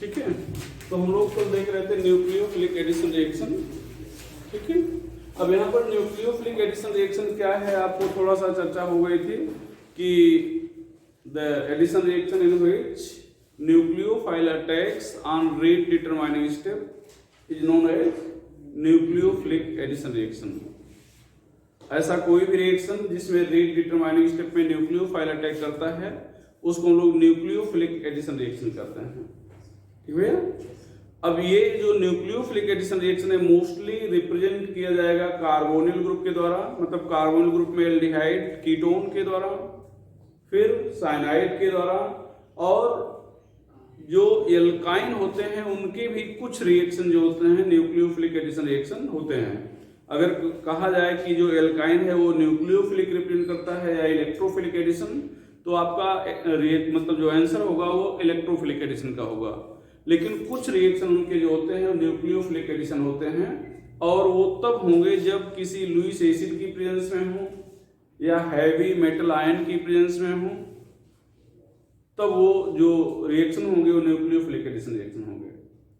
ठीक है। तो हम लोग कल देख रहे थे न्यूक्लियोफिलिक एडिशन रिएक्शन, ठीक है। अब यहाँ पर न्यूक्लियोफिलिक एडिशन रिएक्शन क्या है, आपको थोड़ा सा चर्चा हो गई थी कि the addition reaction in which nucleophile attacks on rate determining step is known as nucleophilic addition reaction. ऐसा कोई भी रिएक्शन जिसमें रेट डिटरमाइनिंग स्टेप में न्यूक्लियोफाइल अटैक करता है उसको हम लोग न्यूक्लियोफिलिक एडिशन रिएक्शन करते हैं, ठीक है। अब ये जो न्यूक्लियोफिलिक एडिशन रिएक्शन है मोस्टली रिप्रेजेंट किया जाएगा कार्बोनिल ग्रुप के द्वारा, मतलब कार्बोनिल ग्रुप में एल्डिहाइड कीटोन के द्वारा, फिर साइनाइड के द्वारा, और जो एल्काइन होते हैं उनके भी कुछ रिएक्शन जो होते हैं न्यूक्लियोफिलिक एडिशन रिएक्शन होते हैं। अगर कहा जाए कि जो एल्काइन है वो न्यूक्लियोफिलिक रिप्रेजेंट करता है या इलेक्ट्रोफिलिक एडिशन, तो आपका मतलब जो आंसर होगा वो इलेक्ट्रोफिलिक एडिशन का होगा। लेकिन कुछ रिएक्शन उनके जो होते हैं न्यूक्लियोफिलिक एडिशन होते हैं, और वो तब होंगे जब किसी लुईस एसिड की प्रेजेंस में हो या हैवी मेटल आयन की प्रेजेंस में हो, तब वो जो रिएक्शन होंगे वो न्यूक्लियोफिलिक एडिशन रिएक्शन होंगे।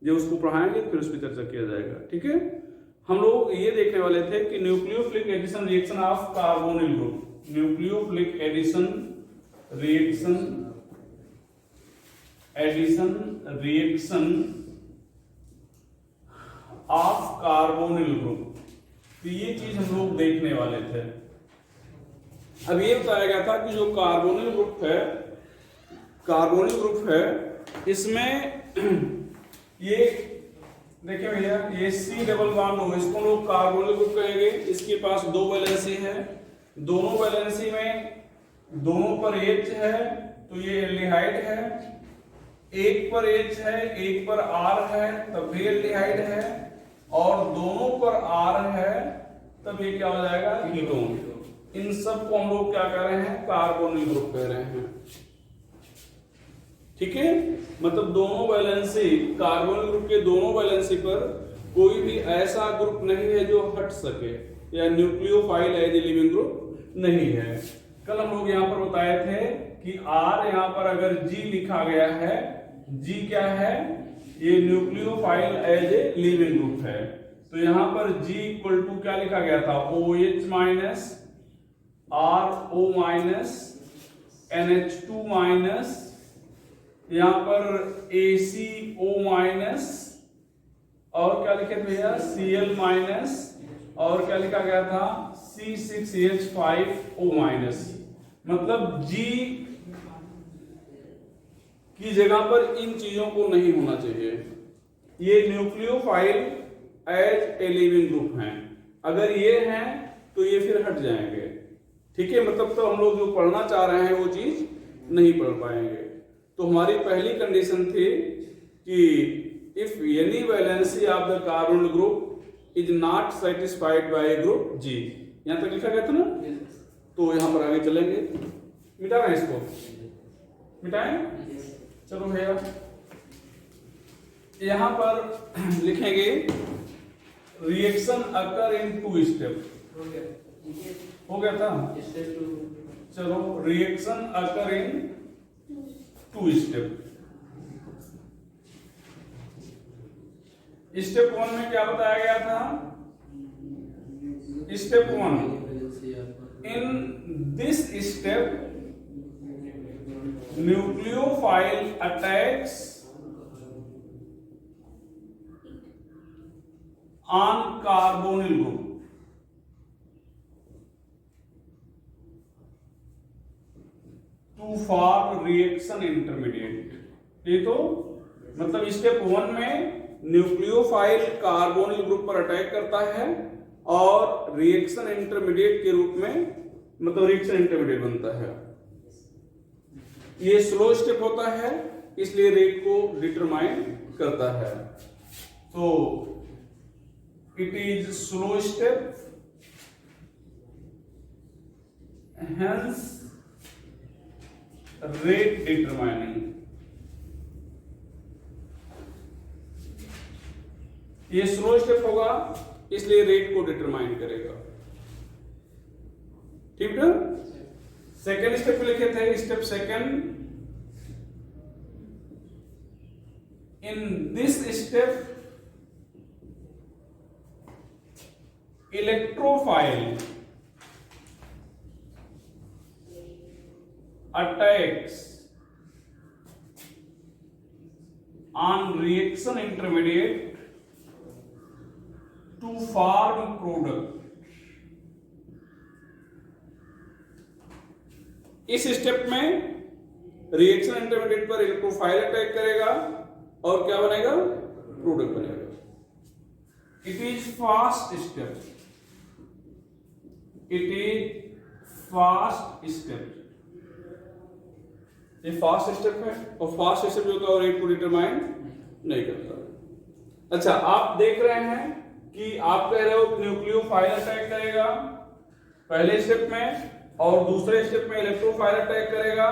जब उसको पढ़ाएंगे फिर उस पर चर्चा किया जाएगा, ठीक है। हम लोग ये देखने वाले थे कि nucleophilic addition reaction of carbonyl group, nucleophilic addition reaction of carbonyl group, तो ये चीज हम लोग देखने वाले थे। अब ये बताया गया था कि जो कार्बोनिल ग्रुप है इसमें ये देखिए भैया, ये C डबल बॉन्ड हो, इसको लोग कार्बोनिल ग्रुप कहेंगे। इसके पास दो वैलेंसी है, दोनों वैलेंसी में दोनों पर H है तो ये एल्डिहाइड है, एक पर H है एक पर R है तब भी एल्डिहाइड है, और दोनों पर R है तब ये क्या हो जाएगा, कीटोन। इन सब को हम लोग क्या कह रहे हैं, कार्बोनिल ग्रुप कह रहे हैं, ठीक है। मतलब दोनों वैलेंसी, कार्बोनिल ग्रुप के दोनों वैलेंसी पर कोई भी ऐसा ग्रुप नहीं है जो हट सके, या nucleophile as a leaving group नहीं है। कल हम लोग यहाँ पर बताए थे कि R यहाँ पर अगर G लिखा गया है, G क्या है, ये nucleophile as a leaving group है, तो यहाँ पर G इक्वल टू क्या लिखा गया था, OH minus RO minus NH2 minus, यहाँ पर ACO माइनस, और क्या लिखे थे भैया, Cl माइनस, और क्या लिखा गया था, C6H5O माइनस। मतलब G की जगह पर इन चीजों को नहीं होना चाहिए। ये nucleophile as a leaving group हैं, अगर ये हैं तो ये फिर हट जाएंगे, ठीक है। मतलब तो हम लोग जो पढ़ना चाह रहे हैं वो चीज नहीं पढ़ पाएंगे। तो हमारी पहली कंडीशन थी कि if any valency of the carbonyl group is not satisfied by group G, यहां तक लिखा गया था ना। तो यहां पर आगे चलेंगे, मिटा रहे हैं इसको, मिटाएं, चलो भैया यहां पर लिखेंगे रिएक्शन अकर इन 2 स्टेप, हो गया था, चलो reaction occur in 2 step. Step 1 में क्या बताया गया था, step 1, in this step nucleophile attacks on carbonyl group to form reaction intermediate. ये तो मतलब स्टेप 1 में न्यूक्लियोफाइल कार्बोनिल ग्रुप पर अटैक करता है और रिएक्शन इंटरमीडिएट के रूप में, मतलब रिएक्शन इंटरमीडिएट बनता है। ये स्लो स्टेप होता है इसलिए रेट को डिटरमाइन करता है, तो it is slow step, hence rate determining. ये स्लो स्टेप होगा इसलिए रेट को डिटरमाइन करेगा, ठीक है। सेकेंड स्टेप लिखे थे, step second In this step, electrophile attacks on reaction intermediate to form product. इस स्टेप में रिएक्शन इंटरमीडिएट पर इलेक्ट्रोफाइल अटैक करेगा और क्या बनेगा, प्रोडक्ट बनेगा. It is fast step, it is fast step. ये फास्ट स्टेप है और फास्ट स्टेप जो होता है रेट को डिटरमाइन नहीं करता. अच्छा, आप देख रहे हैं कि आप कह रहे हो न्यूक्लियोफाइल अटैक करेगा पहले स्टेप में और दूसरे स्टेप में इलेक्ट्रोफाइल अटैक करेगा.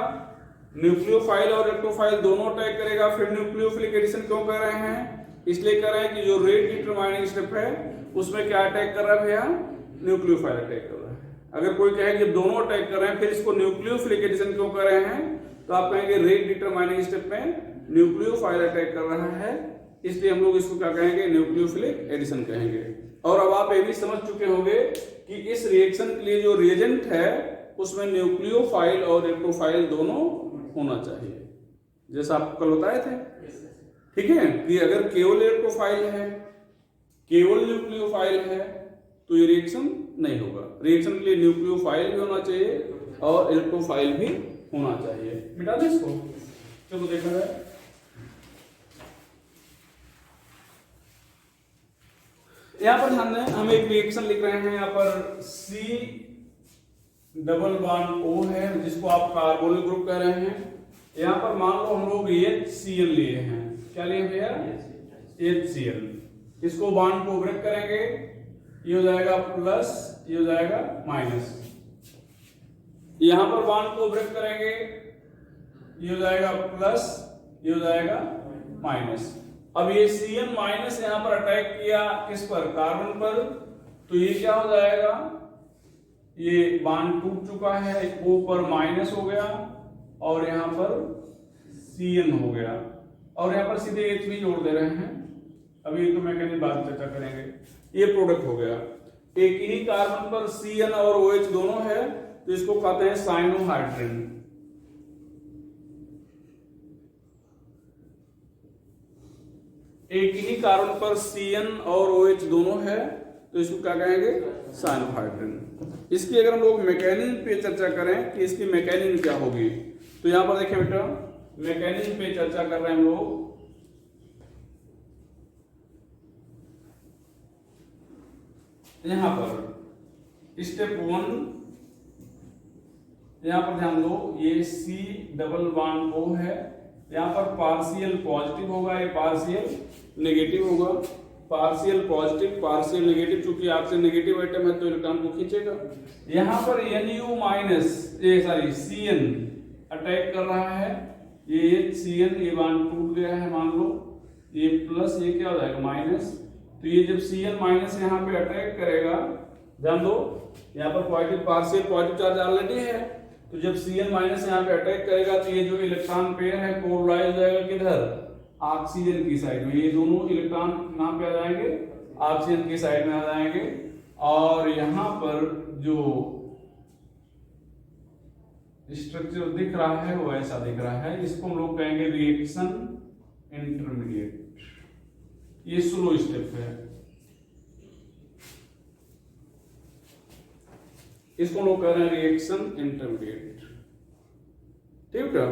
न्यूक्लियोफाइल और इलेक्ट्रोफाइल दोनों अटैक करेगा. फिर न्यूक्लियोफिलिक एडिशन क्यों कर रहे हैं, इसलिए कर रहे हैं कि जो रेट डिटरमाइनिंग स्टेप है उसमें क्या अटैक कर रहा है भैया, न्यूक्लियोफाइल अटैक कर रहा है. अगर कोई कहे कि दोनों अटैक कर रहे हैं फिर इसको न्यूक्लियोफिलिक एडिशन क्यों कर रहे हैं, तो आप कहेंगे रेट डिटरमाइनिंग स्टेप में न्यूक्लियोफाइल अटैक कर रहा है, इसलिए हम लोग इसको क्या कहेंगे, न्यूक्लियोफिलिक एडिशन कहेंगे. और अब आप ये भी समझ चुके होंगे कि इस रिएक्शन के लिए जो रिएजेंट है उसमें न्यूक्लियोफाइल और इलेक्ट्रोफाइल दोनों होना चाहिए, जैसा आप कल बताए थे. ठीक है, कि अगर केवल इलेक्ट्रोफाइल है, केवल न्यूक्लियोफाइल है तो ये रिएक्शन नहीं होगा. रिएक्शन के लिए न्यूक्लियोफाइल भी होना चाहिए और इलेक्ट्रोफाइल भी होना चाहिए. मिटा दे इसको, चलो देखा जाए. यहां पर हम एक रिएक्शन लिख रहे हैं. यहां पर C डबल बॉन्ड O है जिसको आप कार्बोनिल ग्रुप कह रहे हैं. यहां पर मान लो हम लोग HCl लिए हैं. क्या लिए भैया, HCl. इसको बॉन्ड को ब्रेक करेंगे, ये हो जाएगा प्लस, ये हो जाएगा माइनस. यहां पर बॉन्ड को ब्रेक करेंगे, ये हो जाएगा प्लस, ये हो जाएगा माइनस. अब ये Cn माइनस यहां पर अटैक किया किस पर, कार्बन पर, तो ये क्या हो जाएगा, ये बॉन्ड टूट चुका है, O पर माइनस हो गया और यहां पर Cn हो गया और यहां पर सीधे H भी जोड़ दे रहे हैं. अभी तो मैकेनिज्म बाद चर्चा करेंगे. ये प्रोडक्ट हो गया. एक ही कार्बन पर Cn और OH दोनों है तो इसको कहते हैं साइनोहाइड्रिन. एक ही कार्बन पर Cn और OH दोनों है तो इसको क्या कहेंगे, साइनोहाइड्रिन. इसकी अगर हम लोग मैकेनिज्म पे चर्चा करें कि इसकी मैकेनिज्म क्या होगी, तो यहां पर देखें बेटा, मैकेनिज्म पे चर्चा कर रहे हैं हम लोग. यहां पर स्टेप 1, यहां पर ध्यान दो, ये C डबल बॉन्ड O है. यहां पर पार्शियल पॉजिटिव होगा, ये पार्शियल नेगेटिव होगा. पार्शियल पॉजिटिव, पार्शियल नेगेटिव, चूंकि आपसे नेगेटिव आइटम है तो इलेक्ट्रॉन को खींचेगा. यहां पर Nu माइनस, ये सॉरी Cn अटैक कर रहा है. ये Cn, ये बॉन्ड टूट गया है मान लो, ये प्लस, ये क्या हो जाएगा माइनस. तो ये जब Cn माइनस यहाँ पे अटैक करेगा, ध्यान दो यहाँ पर positive, partial positive charge already है, तो जब Cn माइनस यहाँ पे अटैक करेगा तो ये जो इलेक्ट्रॉन पेयर है पोलराइज हो जाएगा किधर, ऑक्सीजन की साइड में. ये दोनों इलेक्ट्रॉन कहां पे आ जाएंगे, ऑक्सीजन की साइड में आ जाएंगे. और यहां पर जो स्ट्रक्चर दिख रहा है वो ऐसा दिख रहा है. इसको हम लोग कहेंगे रिएक्शन इंटरमीडिएट. ये स्लो स्टेप है, इसको लोग कह रहे हैं रिएक्शन इंटरमीडिएट. ठीक है.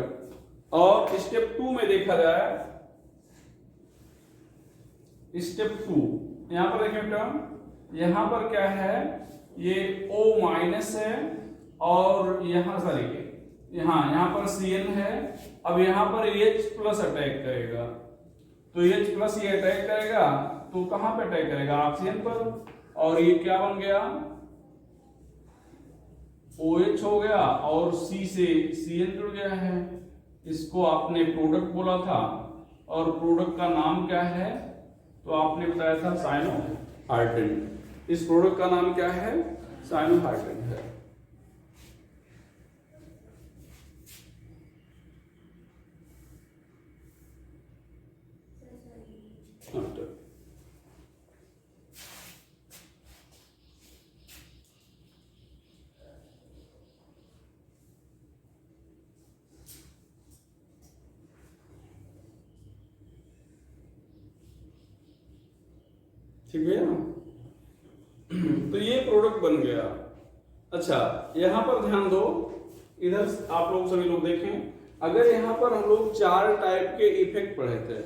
और स्टेप 2 में देखा जाए, स्टेप 2 यहां पर देखें बेटा, यहां पर क्या है, ये O माइनस है और यहां सॉरी यहां पर Cn है. अब यहां पर H प्लस अटैक करेगा, तो H प्लस ये अटैक करेगा तो कहां पे अटैक करेगा, ऑक्सीजन पर. और ये क्या बन गया, OH हो गया और C से Cn जुड़ गया है. इसको आपने प्रोडक्ट बोला था और प्रोडक्ट का नाम क्या है, तो आपने बताया था साइनोहाइड्रिन. इस प्रोडक्ट का नाम क्या है, साइनोहाइड्रिन है. ठीक है ना। तो ये प्रोडक्ट बन गया। अच्छा यहां पर ध्यान दो, इधर आप लोग सभी लोग देखें, अगर यहां पर हम लोग 4 टाइप के इफेक्ट पढ़े थे,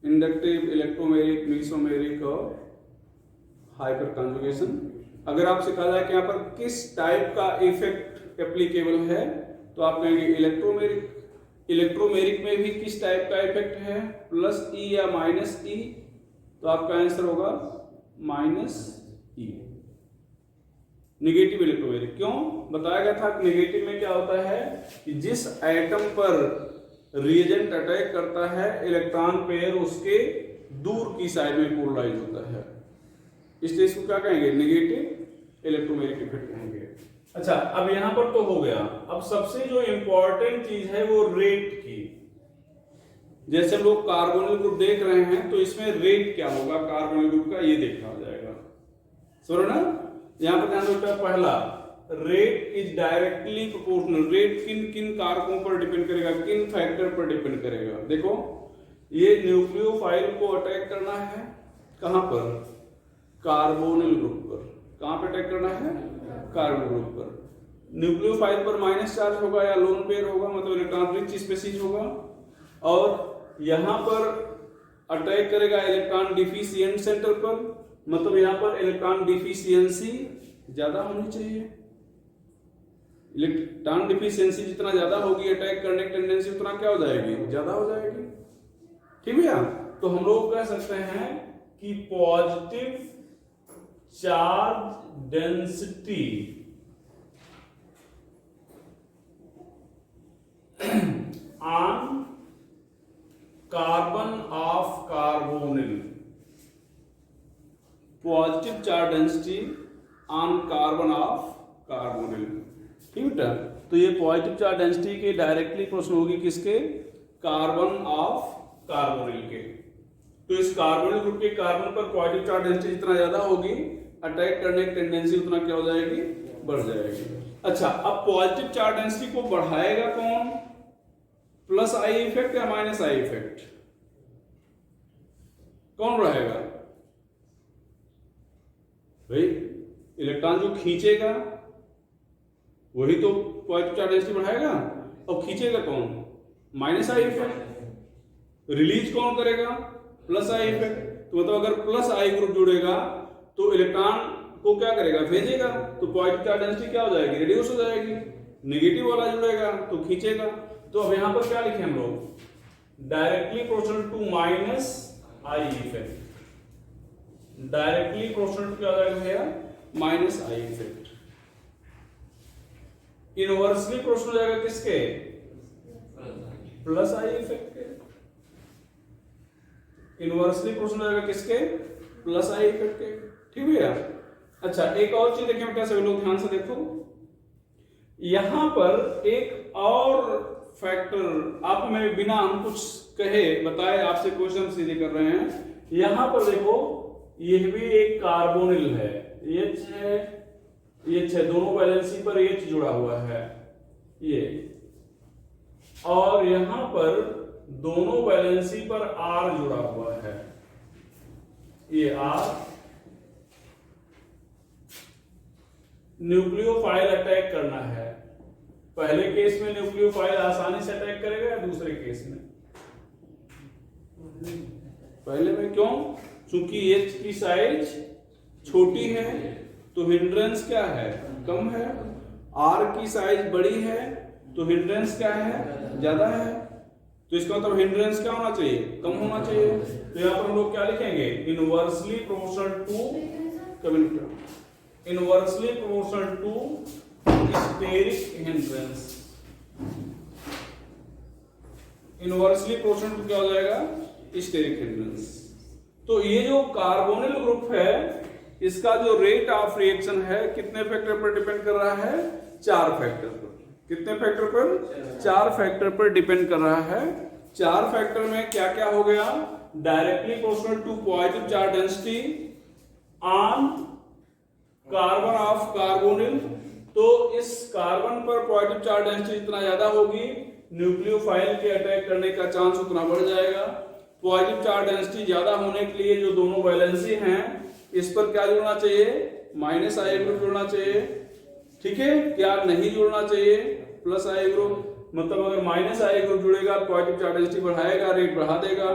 इंडक्टिव, इलेक्ट्रोमेरिक, मेसोमेरिक और हाइपर कॉन्जुगेशन, अगर आपसे कहा जाए कि यहाँ पर किस टाइप का इफेक्ट एप्लीकेबल है तो आप कहेंगे इलेक्ट्रोमेरिक। इलेक्ट्रोमेरिक में भी किस टाइप का इफेक्ट है, प्लस ई या माइनस ई, तो आपका आंसर होगा माइनस ई। निगेटिव इलेक्ट्रोमेरिक, क्यों बताया गया था कि निगेटिव में क्या होता है कि जिस एटम पर रिएजेंट अटैक करता है इलेक्ट्रॉन पेयर उसके दूर की साइड में पोलराइज होता है, इसलिए इसको क्या कहेंगे, नेगेटिव इलेक्ट्रोमेरिक इफेक्ट कहेंगे। अच्छा अब यहां पर तो हो गया, अब सबसे जो इंपॉर्टेंट चीज है वो रेट की। जैसे हम लोग कार्बोनिल ग्रुप देख रहे हैं तो इसमें रेट क्या होगा कार्बोनिल ग्रुप का, ये देखा जाएगा, समझ ना। यहां पर ध्यान रखना, पहला rate is directly proportional. Rate किन किन कारकों पर डिपेंड करेगा, किन फैक्टर पर डिपेंड करेगा। देखो ये न्यूक्लियोफाइल को अटैक करना है, कहां पर, कार्बोनिल ग्रुप पर। कहां पे अटैक करना है, कार्बोनिल ग्रुप पर। न्यूक्लियोफाइल पर माइनस चार्ज होगा या लोन पेयर होगा, मतलब इलेक्ट्रॉन रिच स्पीशीज होगा, और यहां पर अटैक करेगा इलेक्ट्रॉन डिफिशिएंट सेंटर पर, मतलब यहां पर इलेक्ट्रॉन डिफिशियंसी ज्यादा होनी चाहिए। इलेक्ट्रॉन डिफिशियंसी जितना ज्यादा होगी अटैक करने की टेंडेंसी उतना क्या हो जाएगी, ज्यादा हो जाएगी। ठीक है, तो हम लोग कह सकते हैं कि positive charge density on carbon of carbonyl, positive charge density on carbon of carbonyl. ठीक है, तो ये पॉजिटिव चार्ज डेंसिटी के डायरेक्टली प्रश्न होगी किसके, कार्बन ऑफ कार्बोनिल के। तो इस कार्बोनिल ग्रुप के कार्बन पर पॉजिटिव चार्ज डेंसिटी जितना ज्यादा होगी अटैक करने की टेंडेंसी उतना क्या हो जाएगी, बढ़ जाएगी। अच्छा अब पॉजिटिव चार्ज डेंसिटी को बढ़ाएगा कौन, प्लस आई इफेक्ट या माइनस आई इफेक्ट, कौन बढ़ाएगा भाई, इलेक्ट्रॉन जो खींचेगा वही तो पॉजिटिव चार्ज डेंसिटी बढ़ाएगा, और खींचेगा कौन, माइनस आई इफेक्ट। रिलीज कौन करेगा, प्लस आई इफेक्ट। तो मतलब अगर प्लस आई ग्रुप जुड़ेगा तो इलेक्ट्रॉन को क्या करेगा, भेजेगा, तो पॉजिटिव चार्ज डेंसिटी क्या हो जाएगी, रिड्यूस हो जाएगी। नेगेटिव वाला जुड़ेगा तो खींचेगा। तो अब यहां पर क्या लिखे हम लोग, directly proportional to minus I effect, directly proportional क्या हो जाएगा, minus I effect. Inversely proportional हो जाएगा किसके, प्लस आई इफेक्ट के। इनवर्सली प्रोपोर्शनल हो जाएगा किसके, प्लस आई इफेक्ट के। ठीक है। अच्छा एक और चीज देखें बेटा, सभी लोग ध्यान से देखो, यहां पर एक और फैक्टर आप में बिना हम कुछ कहे बताए आपसे क्वेश्चन सीधे कर रहे हैं। यहां पर देखो यह भी एक कार्बोनिल है, H है, H है, दोनों वैलेंसी पर H जुड़ा हुआ है ये, और यहां पर दोनों वैलेंसी पर R जुड़ा हुआ है, ये R। न्यूक्लियोफाइल अटैक करना है, पहले केस में न्यूक्लियोफाइल आसानी से अटैक करेगा या दूसरे केस में, पहले में। क्यों, क्योंकि H की साइज छोटी है तो हिंड्रेंस क्या है, कम है। R की साइज बड़ी है तो हिंड्रेंस क्या है, ज्यादा है। तो इसका मतलब हिंड्रेंस क्या होना चाहिए, कम होना चाहिए। तो यहां पर हम लोग क्या लिखेंगे, inversely proportional to, inversely proportional to steric hindrance. Inversely proportional to क्या हो जाएगा, स्टेरिक हिंड्रेंस। तो ये जो कार्बोनिल ग्रुप है इसका जो रेट ऑफ रिएक्शन है कितने फैक्टर पर डिपेंड कर रहा है, 4 फैक्टर पर। कितने फैक्टर पर, 4 फैक्टर पर डिपेंड कर रहा है। 4 फैक्टर में क्या क्या हो गया, directly proportional to positive charge density on carbon of carbonyl. तो इस कार्बन पर पॉजिटिव चार्ज डेंसिटी जितना ज्यादा होगी न्यूक्लियोफाइल के अटैक करने का चांस उतना बढ़ जाएगा। पॉजिटिव चार्ज डेंसिटी ज्यादा होने के लिए जो दोनों वैलेंसी हैं इस पर क्या जुड़ना चाहिए, माइनस आई ग्रुप जुड़ना चाहिए। ठीक है, क्या नहीं जुड़ना चाहिए, प्लस आई ग्रुप। मतलब अगर माइनस आई ग्रुप जुड़ेगा पॉजिटिव चार्ज डेंसिटी बढ़ाएगा, रेट बढ़ा देगा,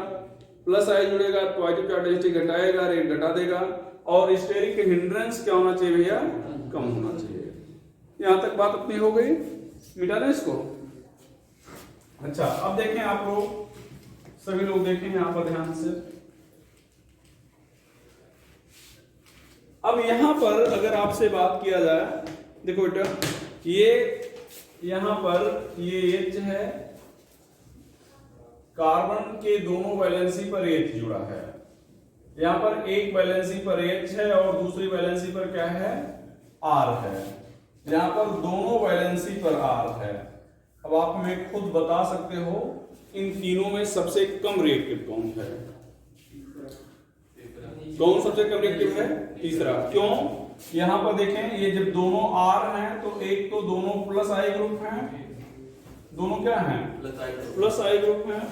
प्लस आई जुड़ेगा पॉजिटिव चार्ज डेंसिटी घटाएगा, रेट घटा देगा। और स्टेरिक हिंड्रेंस क्या होना चाहिए भैया, कम होना चाहिए। यहां तक बात अपनी हो गई, मिटा दें इसको। अच्छा, अब देखें आप लोग, सभी लोग देखें यहां पर ध्यान से। अब यहां पर अगर आपसे बात किया जाए, देखो बेटा, ये यहां पर ये H है, कार्बन के दोनों वैलेंसी पर H जुड़ा है। यहां पर एक वैलेंसी पर H है और दूसरी वैलेंसी पर क्या है, R है। यहां पर दोनों वैलेंसी पर R है। अब आप हमें खुद बता सकते हो इन तीनों में सबसे कम रिएक्टिव कौन है, कौन सबसे कम रिएक्टिव है, तीसरा। क्यों, यहां पर देखें, ये जब दोनों R हैं तो एक तो दोनों प्लस आई ग्रुप हैं, दोनों क्या हैं, प्लस आई ग्रुप हैं।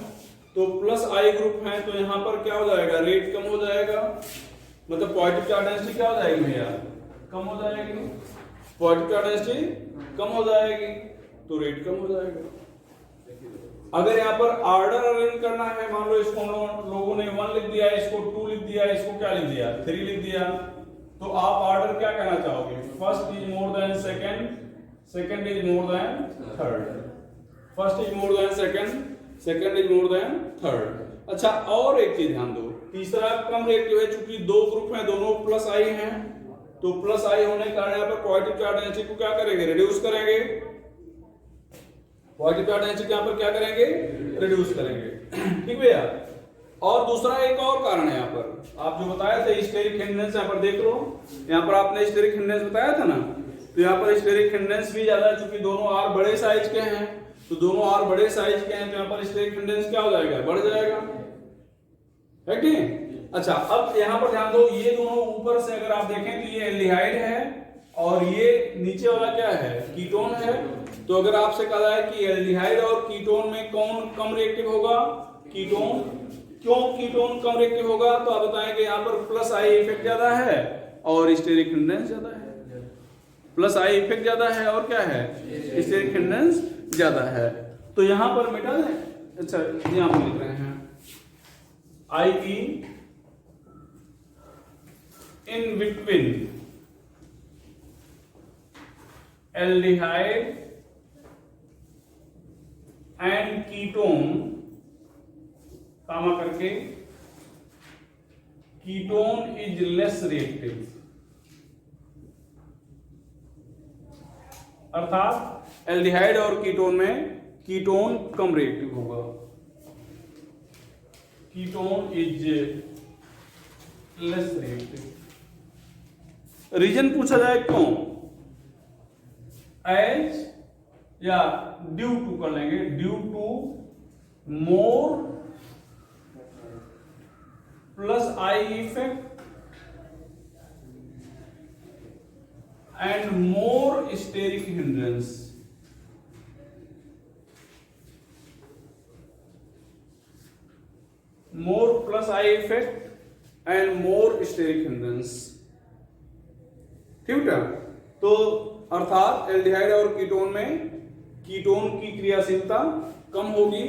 तो प्लस आई ग्रुप हैं तो यहां पर क्या हो जाएगा, रेट कम हो जाएगा। मतलब पॉजिटिव चार्ज डेंसिटी क्या हो जाएगी भैया, कम हो जाएगी। पॉजिटिव चार्ज डेंसिटी कम हो जाएगी तो रेट कम हो जाएगा। अगर यहाँ पर ऑर्डर अरेंज करना है, मान लो इसको लोगों ने 1 लिख दिया, इसको 2 लिख दिया, इसको क्या लिख दिया, 3 लिख दिया, तो आप ऑर्डर क्या कहना चाहोगे, first is more than second, second is more than third, first is more than second, second is more than third. अच्छा, और एक चीज ध्यान दो, तीसरा कम रिएक्टिव है, चूंकि दो ग्रुप हैं, दोनों प्लस आई हैं, तो प्लस आई होने के कारण यहाँ पर पॉजिटिव चार्ज डेंसिटी को क्या करेंगे, रिड्यूस करेंगे। पॉजिटिव चार्ज डेंसिटी यहाँ पर क्या करेंगे, रिड्यूस करेंगे। ठीक भैया। और दूसरा एक और कारण है यहाँ पर, आप जो बताया था स्टेरिक हिंड्रेंस, यहाँ पर देख लो, यहाँ पर आपने स्टेरिक हिंड्रेंस बताया था ना, तो यहाँ पर स्टेरिक हिंड्रेंस भी ज्यादा है, चूंकि दोनों आर बड़े साइज के हैं, तो दोनों आर बड़े साइज के हैं, तो यहाँ पर स्टेरिक हिंड्रेंस क्या हो जाएगा, बढ़ जाएगा, है कि नहीं। अच्छा, अब यहाँ पर ध्यान दो, ये दोनों ऊपर से अगर आप देखें तो ये एल्डिहाइड है और ये नीचे वाला क्या है, कीटोन है। तो अगर आपसे कहा जाए कि एल्डिहाइड और कीटोन में कौन कम रिएक्टिव होगा, कीटोन। क्यों कीटोन कम रिएक्टिव होगा, तो आप बताएंगे यहाँ पर प्लस आई इफेक्ट ज्यादा है और स्टेरिक हिंड्रेंस ज्यादा है। प्लस आई इफेक्ट ज्यादा है और क्या है, स्टेरिक हिंड्रेंस ज्यादा है। तो यहां पर मिटा दें। अच्छा, यहां पर लिख रहे हैं आई की in between aldehyde and ketone, comma करके, कीटोन इज लेस रिएक्टिव, अर्थात एल्डिहाइड और कीटोन में कीटोन कम रिएक्टिव होगा, ketone is less reactive. Reason पूछा जाए क्यों, एज या ड्यू टू कर लेंगे, due to more plus I effect and more steric hindrance. More plus I effect and more steric hindrance. ठीक है। तो अर्थात एल्डिहाइड और कीटोन में कीटोन की क्रियाशीलता कम होगी,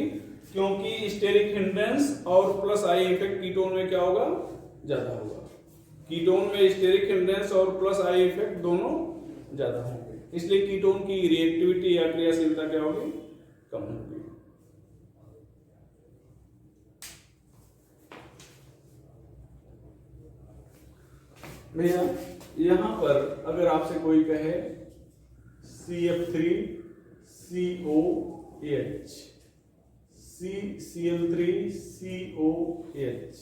क्योंकि स्टेरिक हिंड्रेंस और प्लस आई इफेक्ट कीटोन में क्या होगा, ज्यादा होगा। कीटोन में स्टेरिक हिंड्रेंस और प्लस आई इफेक्ट दोनों ज्यादा होंगे, इसलिए कीटोन की रिएक्टिविटी या क्रियाशीलता क्या होगी, कम होगी। भैया यहां पर अगर आपसे कोई कहे CF3COH, CCl3COH,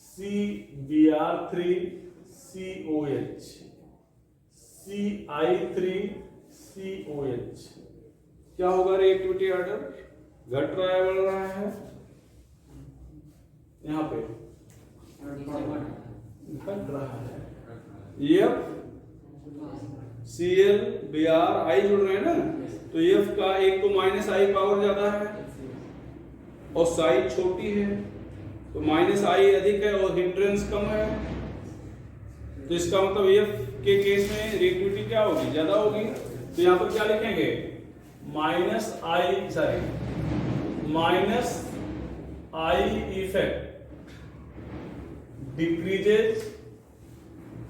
CBr3COH, CI3COH, क्या होगा रिएक्टिविटी ऑर्डर, घट रहा है बढ़ रहा है, यहां पे घट रहा है। F Cl Br I जुड़ रहे हैं ना, तो F का एक तो माइनस आई पावर ज्यादा है और साइज छोटी है, तो माइनस आई अधिक है और हिंड्रेंस कम है, तो इसका मतलब एफ के केस में रिएक्टिविटी क्या होगी, ज्यादा होगी। तो यहां पर क्या लिखेंगे, minus I effect decreases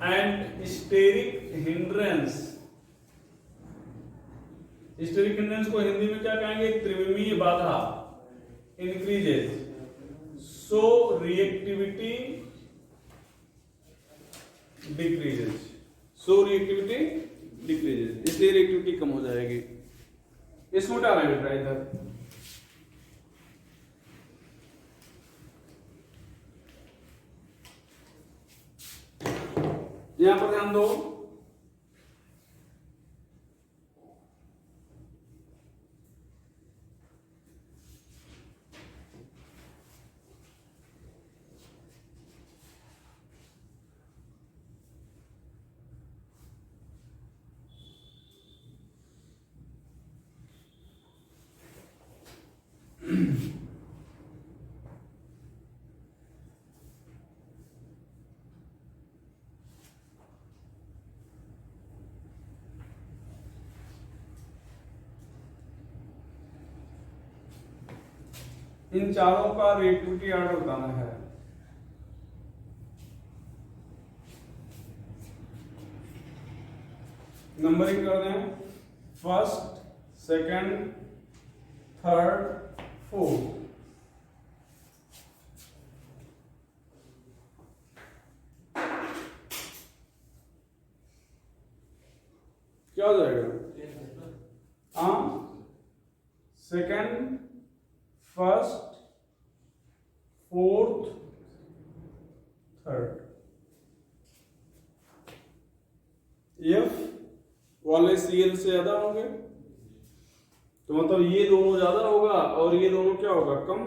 and steric hindrance. Steric hindrance को हिंदी में क्या कहेंगे, त्रिविमीय बाधा इंक्रीजेज, सो रिएक्टिविटी डिक्रीजेज, इसलिए रिएक्टिविटी कम हो जाएगी। इसमें डालना बेटा इधर, यहां पर ध्यान दो, इन चारों का रिएक्टिविटी ऑर्डर बताना है। नंबरिंग कर दें, फर्स्ट, सेकंड, थर्ड, फोर्थ। क्या हो जाएगा, हाँ, second, first, fourth, third. F वाले सीएल से ज्यादा होंगे, तो मतलब ये दोनों ज्यादा होगा और ये दोनों क्या होगा, कम।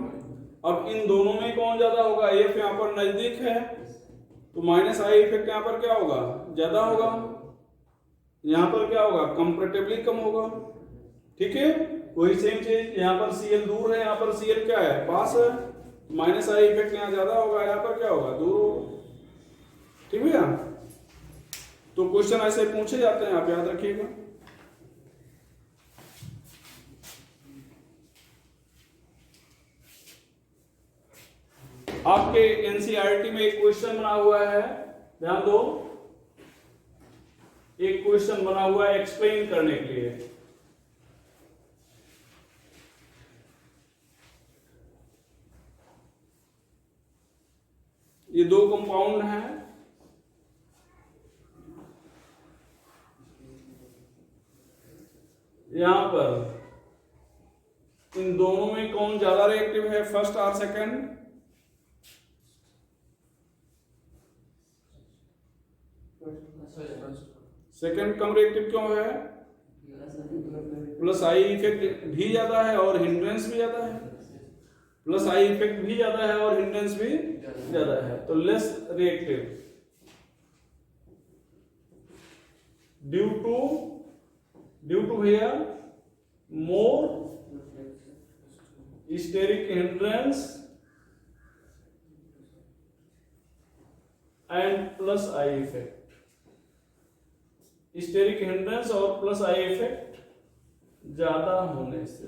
अब इन दोनों में कौन ज्यादा होगा, एफ यहां पर नजदीक है, तो माइनस आई इफेक्ट यहां पर क्या होगा, ज्यादा होगा। यहां पर क्या होगा, कंपैरेटिवली कम होगा। ठीक है, वही सेम चीज, यहाँ पर सीएल दूर है, यहाँ पर सीएल क्या है, पास है, माइनस आई इफेक्ट यहाँ ज्यादा होगा, यहाँ पर क्या होगा, दूर होगा। ठीक है, तो क्वेश्चन ऐसे पूछे जाते हैं, आप याद रखिएगा। आपके एनसीईआरटी में एक क्वेश्चन बना हुआ है, ध्यान दो, एक क्वेश्चन बना हुआ है एक्सप्लेन करने के लिए। ये दो कंपाउंड हैं, यहां पर इन दोनों में कौन ज्यादा रिएक्टिव है, फर्स्ट और सेकंड। सेकंड कम रिएक्टिव क्यों है, प्लस आई इफेक्ट भी ज्यादा है और हिंड्रेंस भी ज्यादा है, प्लस आई इफेक्ट भी ज्यादा है और हिंड्रेंस भी ज्यादा है, तो less reactive due to here more steric hindrance and plus I effect. Steric hindrance और प्लस आई इफेक्ट ज्यादा होने से,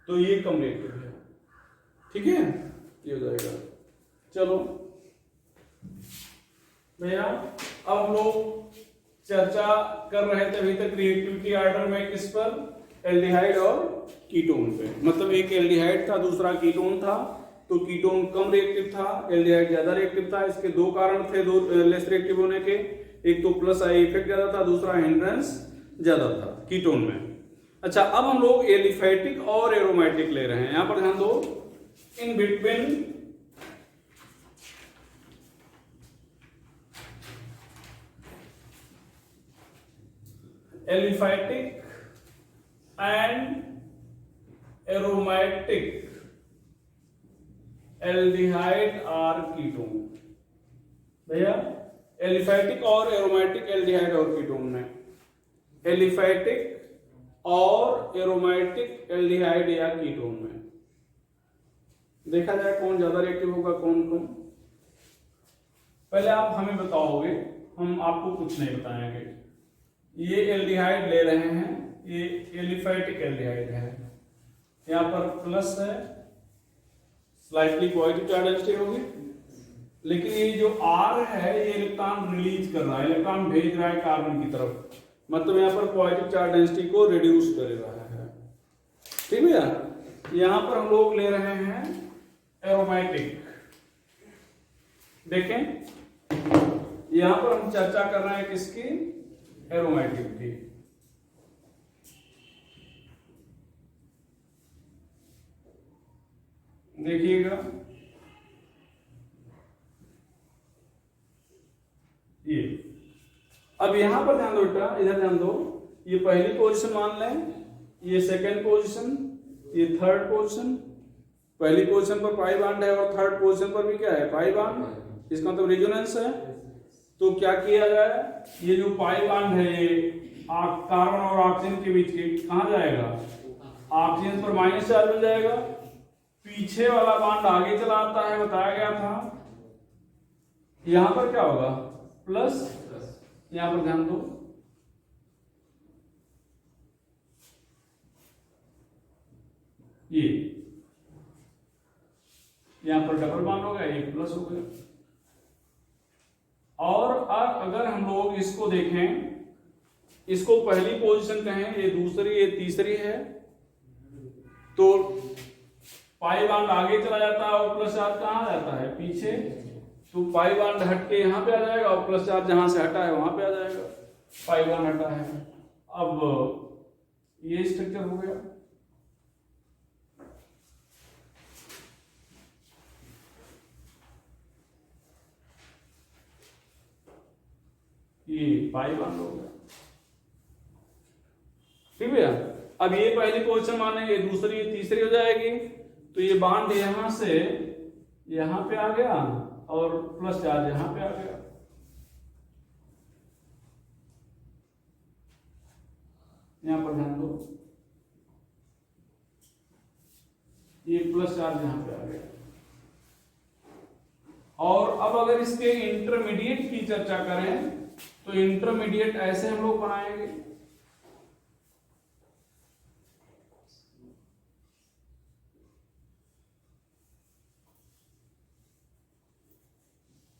तो ये कम रिएक्टिव है। ठीक है, ये हो जाएगा। चलो भैया, अब हम लोग चर्चा कर रहे थे अभी तक रिएक्टिविटी ऑर्डर में किस पर, एल्डिहाइड और कीटोन पे। मतलब एक एल्डिहाइड था, दूसरा कीटोन था, तो कीटोन कम रिएक्टिव था, एल्डिहाइड ज्यादा रिएक्टिव था। इसके दो कारण थे, दो लेस रिएक्टिव होने के, एक तो प्लस आई इफेक्ट ज्यादा था, दूसरा हिंड्रेंस ज्यादा था कीटोन में। अच्छा, अब हम लोग एलिफैटिक और एरोमेटिक ले रहे हैं। यहां पर ध्यान दो, in between aliphatic and aromatic aldehyde or ketone. भैया, एलिफैटिक और एरोमेटिक एल्डिहाइड और कीटोन में, एलिफैटिक और एरोमेटिक एल्डिहाइड या कीटोन में देखा जाए कौन ज्यादा रिएक्टिव होगा कौन कम। पहले आप हमें बताओगे, हम आपको कुछ नहीं बताएंगे। ये एल्डिहाइड ले रहे हैं, ये एलिफैटिक एल्डिहाइड है, यहाँ पर प्लस है, स्लाइटली पॉजिटिव चार्ज डेंसिटी होगी, लेकिन ये जो R है ये इलेक्ट्रॉन रिलीज कर रहा है, इलेक्ट्रॉन भेज रहा है कार्बन की तरफ, मतलब यहाँ पर पॉजिटिव चार्ज डेंसिटी को रिड्यूस कर रहा है। ठीक है, यहाँ पर हम लोग ले रहे हैं एरोमेटिक। देखें यहाँ पर हम चर्चा कर रहे हैं किसकी, एरोमेटिक की। देखिएगा ये, अब यहां पर ध्यान दो बेटा, इधर ध्यान दो, ये पहली पोजीशन मान लें, ये सेकेंड पोजीशन, ये थर्ड पोजीशन। पहली पोजीशन पर पाई बॉन्ड है और थर्ड पोजीशन पर भी क्या है, पाई बॉन्ड, इसका मतलब रेजोनेंस है। तो क्या किया जाए, ये जो पाई बॉन्ड है ये कार्बन और ऑक्सीजन के बीच के कहां जाएगा, ऑक्सीजन पर माइनस चार्ज मिल जाएगा, पीछे वाला बॉन्ड आगे चला आता है, बताया गया था। यहां पर क्या होगा, प्लस, यहां पर ध्यान दो, ये यहां पर डबल बॉन्ड हो गया, ये प्लस हो गया। और अगर हम लोग इसको देखें, इसको पहली पोजीशन कहें, ये दूसरी, ये तीसरी है, तो पाई बॉन्ड आगे चला जाता है और प्लस चार्ज कहां जाता है, पीछे। तो पाई बॉन्ड हट के यहां पे आ जाएगा और प्लस चार्ज जहां से हटा है वहां पे आ जाएगा, पाई बॉन्ड हटा है। अब ये स्ट्रक्चर हो गया। ये पाई बॉन्ड हो गया, ठीक है। अब ये पहली पोजीशन माने, ये दूसरी, तीसरी हो जाएगी, तो ये बॉन्ड यहां से यहां पे आ गया और प्लस चार्ज यहां पे आ गया। यहां पर ध्यान दो, ये प्लस चार्ज यहां पे आ गया। और अब अगर इसके इंटरमीडिएट की चर्चा करें, तो इंटरमीडिएट ऐसे हम लोग बनाएंगे,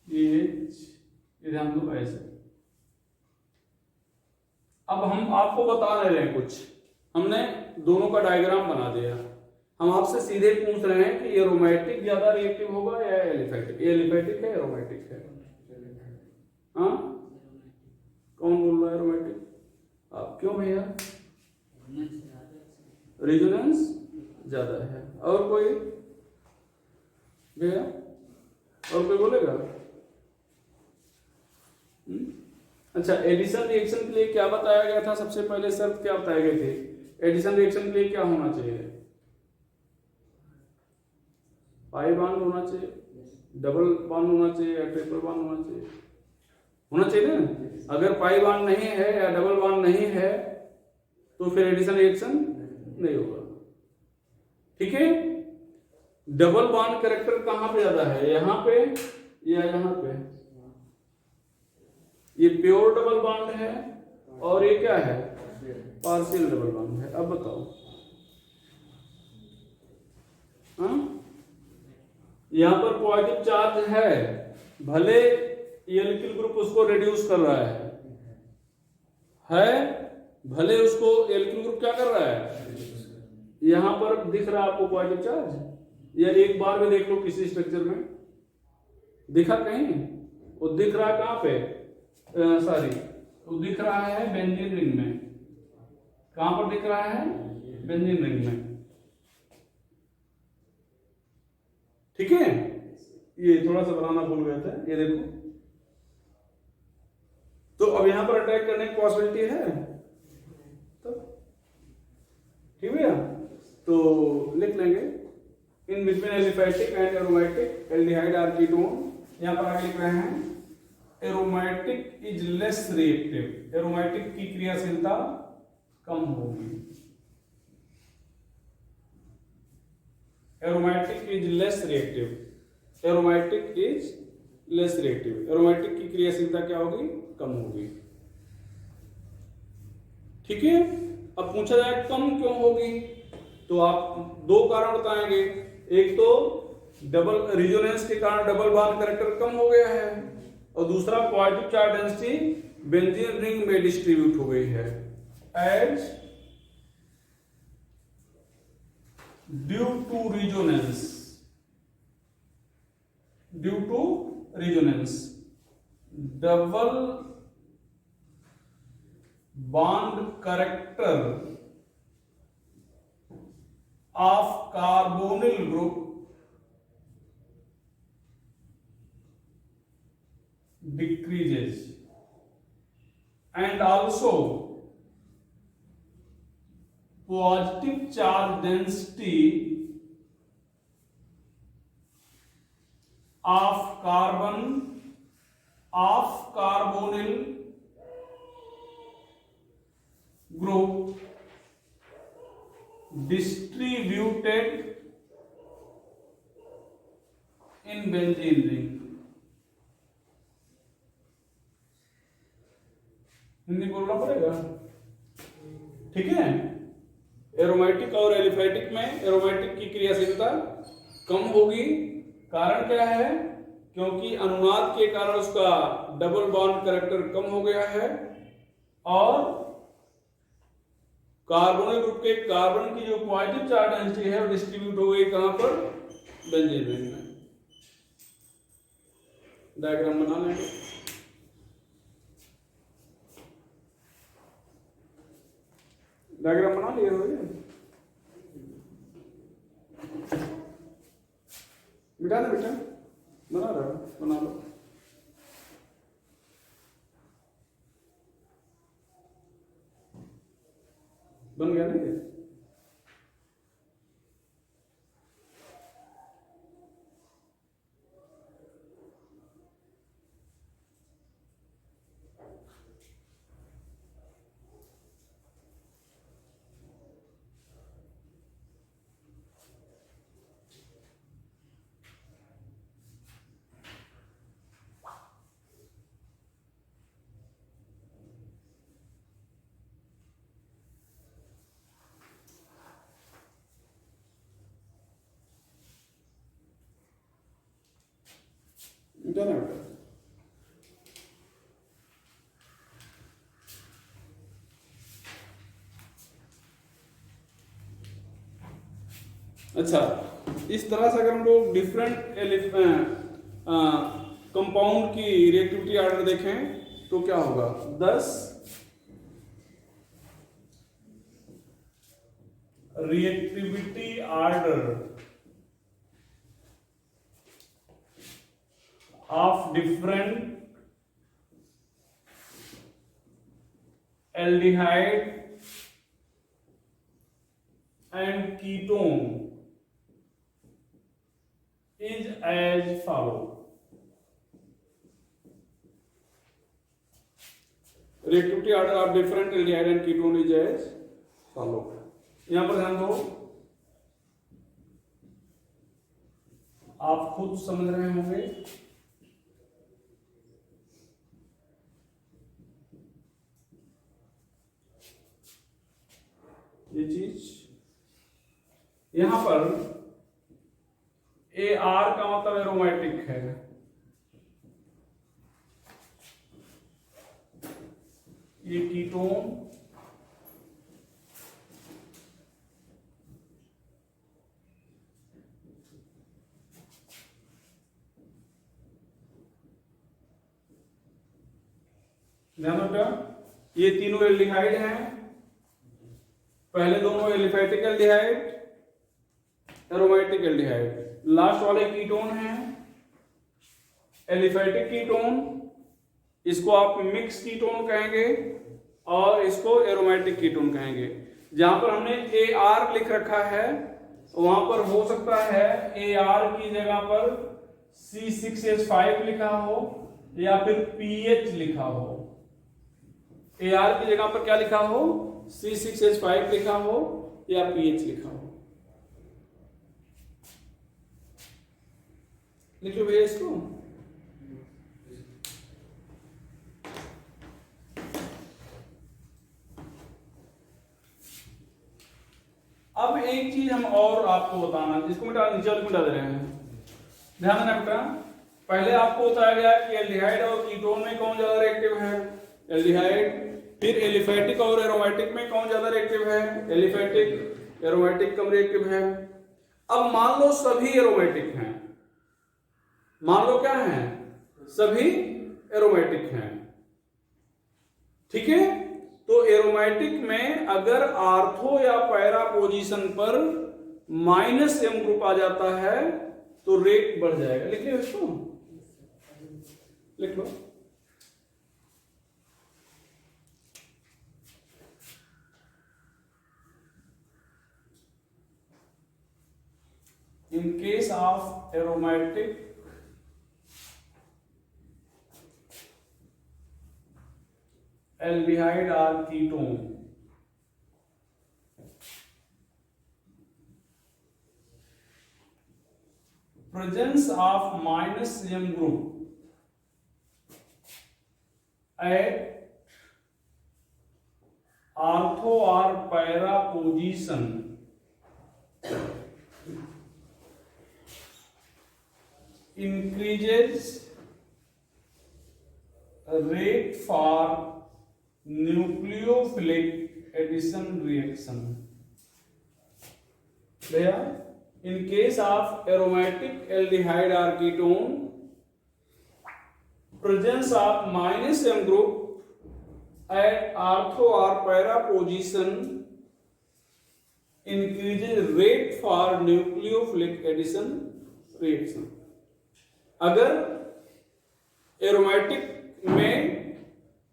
ये ध्यान दो ऐसे। अब हम आपको बता रहे हैं कुछ, हमने दोनों का डायग्राम बना दिया, हम आपसे सीधे पूछ रहे हैं कि एरोमेटिक ज्यादा रिएक्टिव होगा या एलिफैटिक। ये एलिफैटिक है, एरोमेटिक है, हाँ कौन बोल रहा है एरोमेटिक, आप क्यों भैया, रेजोनेंस ज्यादा है। और कोई भैया, और कोई बोलेगा? अच्छा, एडिशन रिएक्शन के लिए क्या बताया गया था, सबसे पहले शर्त क्या बताए गए थे, एडिशन रिएक्शन के लिए क्या होना चाहिए, पाई बॉन्ड होना चाहिए, डबल बॉन्ड होना चाहिए या ट्रिपल बॉन्ड होना चाहिए, होना चाहिए ना। अगर पाई बॉन्ड नहीं है या डबल बॉन्ड नहीं है तो फिर एडिशन रिएक्शन नहीं होगा, ठीक है। डबल बॉन्ड कैरेक्टर कहां पे ज्यादा है, यहां पे या यहां पे, ये प्योर डबल बॉन्ड है और ये क्या है, पार्शियल डबल बॉन्ड है। अब बताओ, हाँ यहां पर पॉजिटिव चार्ज है, भले ये एल्किल ग्रुप उसको रिड्यूस कर रहा है, भले उसको एल्किल ग्रुप क्या कर रहा है, यहां पर दिख रहा है आपको पॉजिटिव चार्ज, या एक बार में देख लो किसी स्ट्रक्चर में दिखा कहीं, वो दिख रहा है कहां पे, सॉरी वो दिख रहा है बेंजीन रिंग में, कहां पर दिख रहा है, बेंजीन रिंग में, ठीक है। ये थोड़ा सा बनाना भूल गया था, ये देखो। तो अब यहां पर अटैक करने की पॉसिबिलिटी है, तो ठीक है, तो लिख लेंगे in between aliphatic and aromatic aldehyde or ketone. यहां पर आगे लिख रहे हैं aromatic is less reactive, aromatic की क्रियाशीलता कम होगी। Aromatic is less reactive, aromatic is less reactive, aromatic की क्रियाशीलता क्या होगी, कम होगी। ठीक है, अब पूछा जाए कम क्यों होगी, तो आप दो कारण बताएंगे। एक तो डबल रिजोनेंस के कारण डबल बॉन्ड कैरेक्टर कम हो गया है, और दूसरा positive charge density benzene ring में डिस्ट्रीब्यूट हो गई है as due to resonance, due to resonance double bond character of carbonyl group decreases and also positive charge density of carbonyl group distributed in benzene ring। Hindi बोलना पड़ेगा, ठीक है। Aromatic और aliphatic में एरोमेटिक की क्रियाशीलता कम होगी, कारण क्या है, क्योंकि अनुनाद के कारण उसका डबल बॉन्ड कैरेक्टर कम हो गया है, और कार्बोनिल ग्रुप के कार्बन की जो पॉजिटिव चार्ज डेंसिटी है वो डिस्ट्रीब्यूट हो गई कहां पर, बेंजीन रिंग में। डायग्राम बना लेंगे। डायग्राम बना लिए हो, मिटा दे बेटा, बना रहा, बना लो। बन गया नहीं? डन है बेटा। अच्छा, इस तरह से अगर हम लोग डिफरेंट कंपाउंड की रिएक्टिविटी ऑर्डर देखें तो क्या होगा, 10 reactivity order of different aldehyde and ketone is as follow। reactivity order of different aldehyde and ketone is as follow। यहां पर ध्यान दो, आप खुद समझ रहे होंगे। ये चीज यहां पर AR का मतलब एरोमेटिक है, ये कीटोन, ध्यान रखना, ये तीनों एल्डिहाइड हैं। पहले दोनों aliphatic aldehyde, aromatic aldehyde, last वाले कीटोन हैं एलिफेटिक कीटोन, इसको आप मिक्स कीटोन कहेंगे और इसको एरोमेटिक कीटोन कहेंगे। जहां पर हमने AR लिख रखा है वहां पर हो सकता है AR की जगह पर C6H5 लिखा हो या फिर PH लिखा हो। AR की जगह पर क्या लिखा हो, C6H5 लिखा हो या PH लिखा हो। लिख लो भैया इसको। अब एक चीज हम और आपको बताना, इसको मिटा नीचे वाले मिटा दे रहे हैं, ध्यान देना बेटा। पहले आपको बताया गया कि एल्डिहाइड और कीटोन में कौन ज्यादा रिएक्टिव है, एल्डिहाइड। फिर एलिफेटिक और एरोमेटिक में कौन ज्यादा रिएक्टिव है, एलिफेटिक। एरोमेटिक कम रिएक्टिव है। अब मान लो सभी एरोमेटिक हैं, मान लो क्या है, सभी एरोमेटिक हैं, ठीक है। तो एरोमेटिक में अगर आर्थो या पैरा पोजीशन पर -m ग्रुप आ जाता है तो रेट बढ़ जाएगा। लिख लो इसको, लिख लो। In case of aromatic aldehyde or ketone, presence of -m group at ortho or para position increases rate for nucleophilic addition reaction. There, in case of aromatic aldehyde or ketone, presence of -m group at ortho or para position increases rate for nucleophilic addition reaction. अगर aromatic में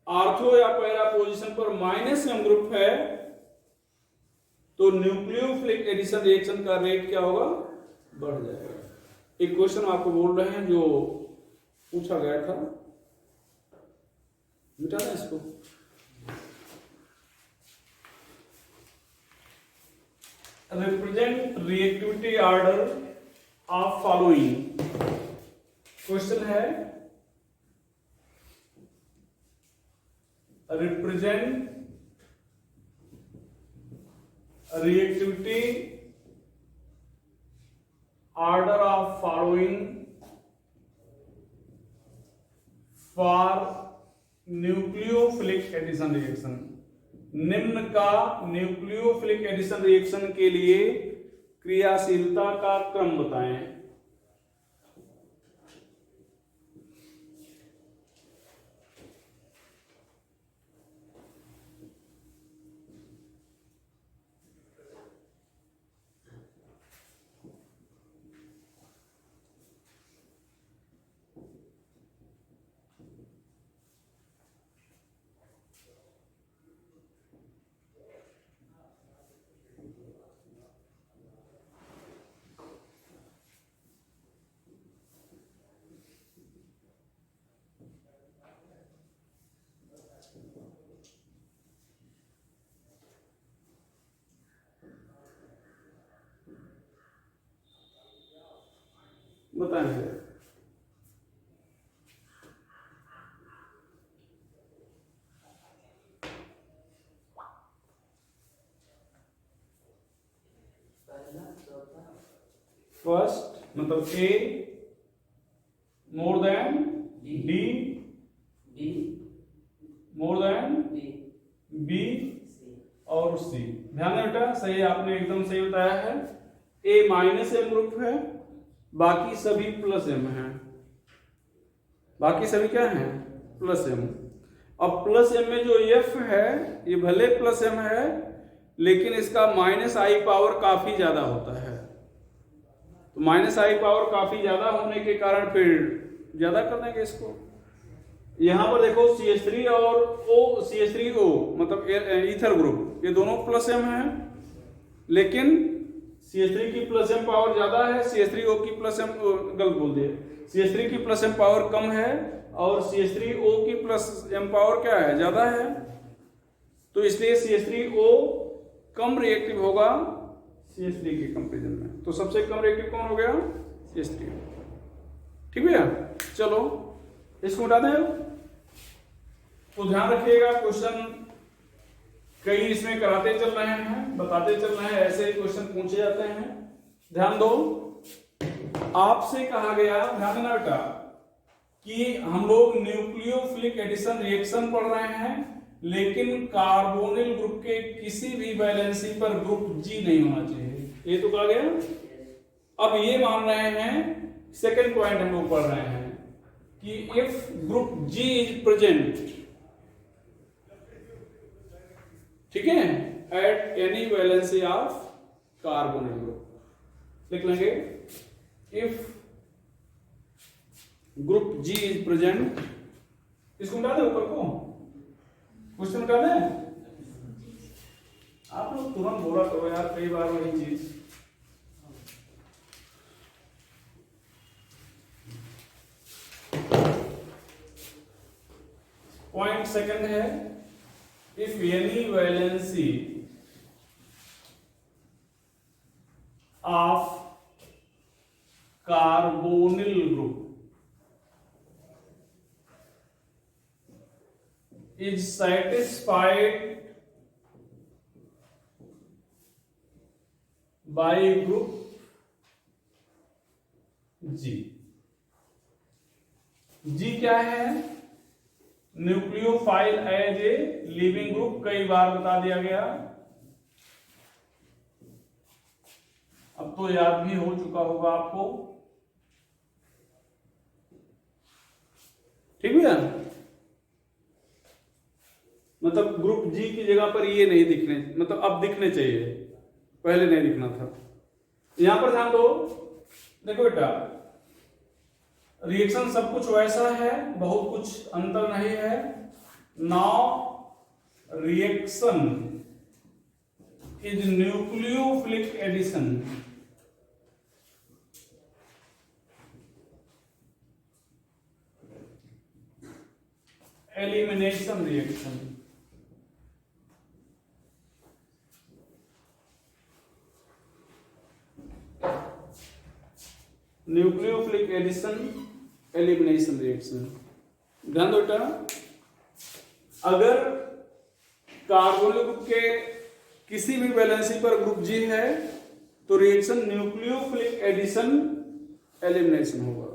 ortho या para position पर -m group है तो nucleophilic addition reaction का rate क्या होगा, बढ़ जाएगा। एक क्वेश्चन आपको बोल रहे हैं जो पूछा गया था, मिटा दें इसको। Represent reactivity order of following. Question है represent reactivity order of following for nucleophilic addition reaction. निम्न का न्यूक्लियोफिलिक एडिशन रिएक्शन के लिए क्रियाशीलता का क्रम बताएं। बताएंगे। फर्स्ट मतलब A more than D, B more than B और सी। ध्यान दें बेटा, सही आपने एकदम सही बताया है। ए -m ग्रुप है, बाकी सभी +m है, बाकी सभी क्या है, +m। अब +m में जो F है ये भले +m है लेकिन इसका -i पावर काफी ज्यादा होता है, तो -i पावर काफी ज्यादा होने के कारण फिर ज्यादा कर देंगे इसको। यहां पर देखो CH3 और CH3O मतलब ईथर ग्रुप, ये दोनों +m है लेकिन CH3 की +m पावर ज्यादा है, CH3O की +m गलत बोल दिए, CH3 की +m पावर कम है और CH3O की +m पावर क्या है, ज्यादा है। तो इसलिए CH3O कम रिएक्टिव होगा CH3 के कंपेरिजन में। तो सबसे कम रिएक्टिव कौन हो गया, CH3। ठीक है, चलो इसको उठा दें। तो ध्यान रखिएगा, क्वेश्चन कई इसमें कराते चल रहे हैं, बताते चल रहे हैं, ऐसे ही क्वेश्चन पूछे जाते हैं। ध्यान दो, आपसे कहा गया, ध्यान देना बेटा, कि हम लोग न्यूक्लियोफिलिक एडिशन रिएक्शन पढ़ रहे हैं, लेकिन कार्बोनिल ग्रुप के किसी भी वैलेंसी पर ग्रुप जी नहीं होना चाहिए। ये तो कहा गया। अब ये मान रहे हैं, सेकंड पॉइंट हम लोग पढ़ रहे हैं कि if group G is present, ठीक है, at any valency of carbonyl group, लिख लेंगे if group G is present. इसको उठा दे ऊपर को, क्वेश्चन उठा दे। आप लोग तुरंत बोला करो यार, कई बार वही चीज। पॉइंट सेकंड है, if any valency of carbonyl group is satisfied by group G। G क्या है? Nucleophile as a leaving group, कई बार बता दिया गया, अब तो याद भी हो चुका होगा आपको, ठीक है। मतलब ग्रुप जी की जगह पर ये नहीं दिखने, मतलब अब दिखने चाहिए, पहले नहीं दिखना था। यहां पर ध्यान दो, देखो बेटा, रिएक्शन सब कुछ वैसा है, बहुत कुछ अंतर नहीं है। Now reaction is nucleophilic addition, elimination reaction. Nucleophilic addition, elimination reaction. ध्यान दो बेटा, अगर कार्बोनिल ग्रुप के किसी भी वैलेंसी पर ग्रुप जी है तो रिएक्शन न्यूक्लियोफिलिक एडिशन, एलिमिनेशन होगा।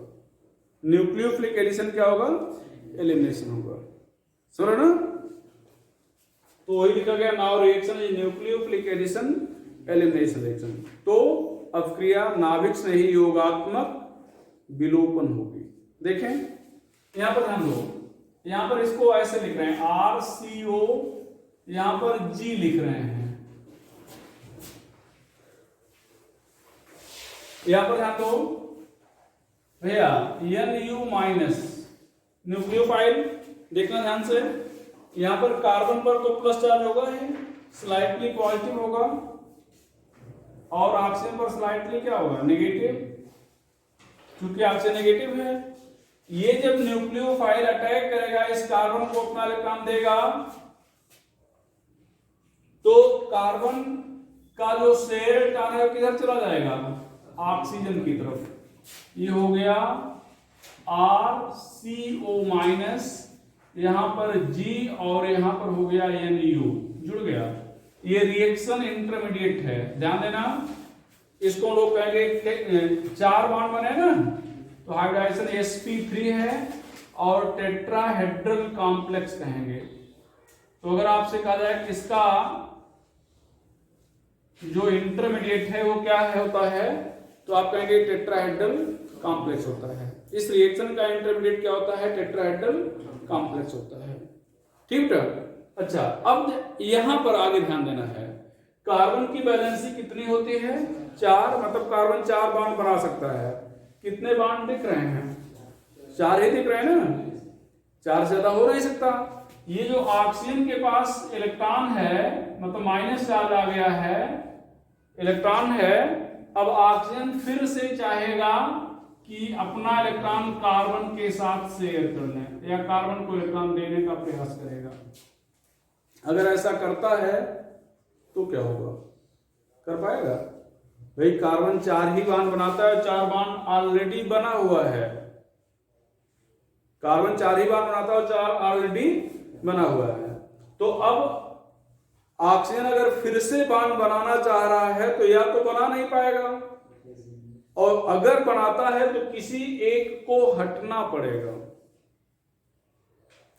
न्यूक्लियोफिलिक एडिशन क्या होगा? एलिमिनेशन होगा, समझ ना? तो वही लिखा गया, now reaction is nucleophilic addition, elimination reaction. तो अपक्रिया नाभिक से ही योगात्मक विलोपन होगी। देखें यहां पर ध्यान दो, यहां पर इसको ऐसे लिख रहे हैं RCO, यहां पर G लिख रहे हैं, यहां पर ध्यान दो भैया, NU माइनस न्यूक्लियोफाइल, देखना ध्यान से, यहां पर कार्बन पर तो प्लस चार्ज होगा ही, स्लाइटली पॉजिटिव होगा, और ऑक्सीजन पर स्लाइटली क्या होगा? नेगेटिव, क्योंकि ऑक्सीजन नेगेटिव है। ये जब न्यूक्लियोफाइल अटैक करेगा, इस कार्बन को अपना इलेक्ट्रॉन देगा, तो कार्बन का जो शेयर इलेक्ट्रॉन है किधर चला जाएगा? ऑक्सीजन की तरफ। ये हो गया RCO माइनस, यहां पर G और यहां पर हो गया NU, जुड़ गया। ये रिएक्शन इंटरमीडिएट है, ध्यान देना। इसको लोग कहेंगे, 4 बॉन्ड बने ना, तो हाइड्रोजन sp3 है और टेट्राहेड्रल कॉम्प्लेक्स कहेंगे। तो अगर आपसे कहा जाए कि इसका जो इंटरमीडिएट है वो क्या है होता है, तो आप कहेंगे टेट्राहेड्रल कॉम्प्लेक्स होता है। इस रिएक्शन का इंटरमीडिएट क्या होता है? टेट्राहेड्रल कॉम्प्लेक्स होता है, ठीक है। अच्छा, अब यहां पर आगे ध्यान देना है, कार्बन की वैलेंसी कितनी होती है? 4, मतलब कार्बन 4 बॉन्ड बना सकता है। कितने बॉन्ड दिख रहे हैं? 4 ही दिख रहे हैं ना, 4 से ज्यादा हो नहीं सकता। ये जो ऑक्सीजन के पास इलेक्ट्रॉन है, मतलब माइनस चार्ज आ गया है, इलेक्ट्रॉन है, अब ऑक्सीजन फिर से चाहेगा कि अपना इलेक्ट्रॉन कार्बन के साथ शेयर कर ले, या कार्बन को इलेक्ट्रॉन देने का प्रयास करेगा। अगर ऐसा करता है तो क्या होगा? कर पाएगा? भाई कार्बन 4 ही बॉन्ड बनाता है, 4 बॉन्ड ऑलरेडी बना हुआ है, कार्बन 4 ही बार बनाता है और 4 ऑलरेडी बना हुआ है। तो अब ऑक्सीजन अगर फिर से बॉन्ड बनाना चाह रहा है तो या तो बना नहीं पाएगा, और अगर बनाता है तो किसी एक को हटना पड़ेगा,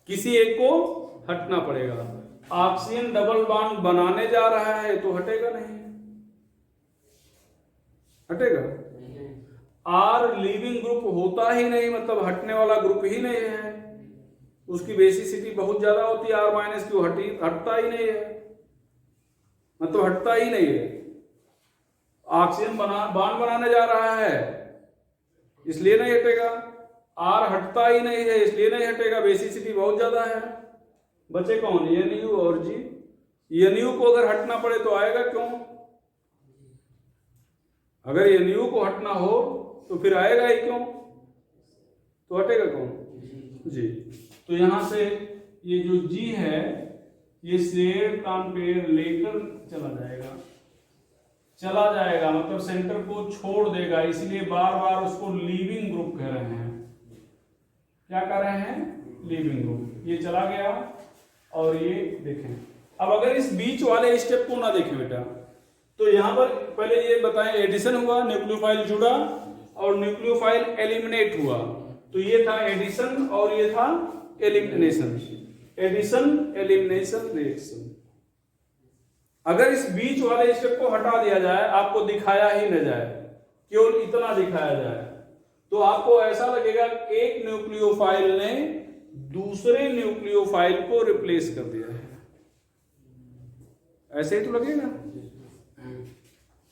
किसी एक को हटना पड़ेगा। ऑक्सीजन डबल बॉन्ड बनाने जा रहा है तो हटेगा नहीं, हटेगा। आर लीविंग ग्रुप होता ही नहीं, मतलब हटने वाला ग्रुप ही नहीं है, उसकी बेसिसिटी बहुत ज्यादा होती है, आर माइनस की, हटता ही नहीं है, मतलब हटता ही नहीं है। ऑक्सीजन बॉन्ड बनाने जा रहा है इसलिए नहीं हटेगा, आर हटता ही नहीं है इसलिए नहीं हटेगा, बेसिसिटी बहुत ज्यादा है। बचे कौन? NU और G। NU को अगर हटना पड़े तो आएगा क्यों? अगर NU को हटना हो तो फिर आएगा ही क्यों? तो हटेगा कौन? जी। तो यहां से ये जो G है ये शेयर कॉम्पेयर लेकर चला जाएगा, मतलब सेंटर को छोड़ देगा, इसलिए बार बार उसको लीविंग ग्रुप कह रहे हैं। क्या कह रहे हैं? Leaving group. ये चला गया और ये देखें। अब अगर इस बीच वाले स्टेप को ना देखें बेटा, तो यहां पर पहले ये बताएं, एडिशन हुआ, न्यूक्लियोफाइल जुड़ा और न्यूक्लियोफाइल एलिमिनेट हुआ, तो ये था एडिशन और ये था एलिमिनेशन, एडिशन एलिमिनेशन रिएक्शन। अगर इस बीच वाले स्टेप को हटा दिया जाए, आपको दिखाया ही न जाए, केवल इतना दिखाया जाए, तो आपको ऐसा लगेगा एक न्यूक्लियोफाइल ने दूसरे न्यूक्लियोफाइल को रिप्लेस कर दिया है। ऐसे ही तो लगेगा,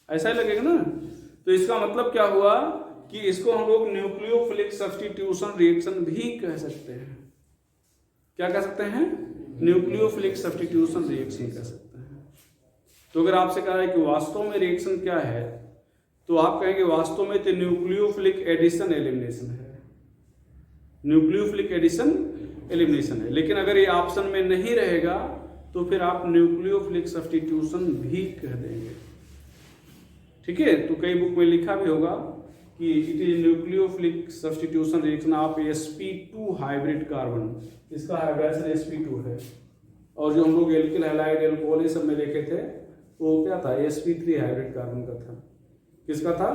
ऐसा ही लगेगा ना। तो इसका मतलब क्या हुआ कि इसको हम लोग न्यूक्लियोफिलिक सब्स्टिट्यूशन रिएक्शन भी कह सकते हैं। क्या कह सकते हैं? न्यूक्लियोफिलिक सब्स्टिट्यूशन रिएक्शन कह सकते हैं। तो अगर आपसे कहा है कि वास्तव में रिएक्शन क्या है, तो आप कहेंगे वास्तव में तो न्यूक्लियोफिलिक एडिशन एलिमिनेशन है, न्यूक्लियोफिलिक एडिशन एलिमिनेशन है। लेकिन अगर ये ऑप्शन में नहीं रहेगा तो फिर आप न्यूक्लियोफिलिक सब्स्टिट्यूशन भी कह देंगे। ठीक है, तो कई बुक में लिखा भी होगा कि it is nucleophilic substitution reaction of sp2 hybrid carbon, इसका हाइब्रिडेशन sp2 है। और जो हम लोग एल्किल हैलाइड एल्कोहल ये सब में देखे थे वो क्या था? sp3 हाइब्रिड कार्बन का था। किसका था?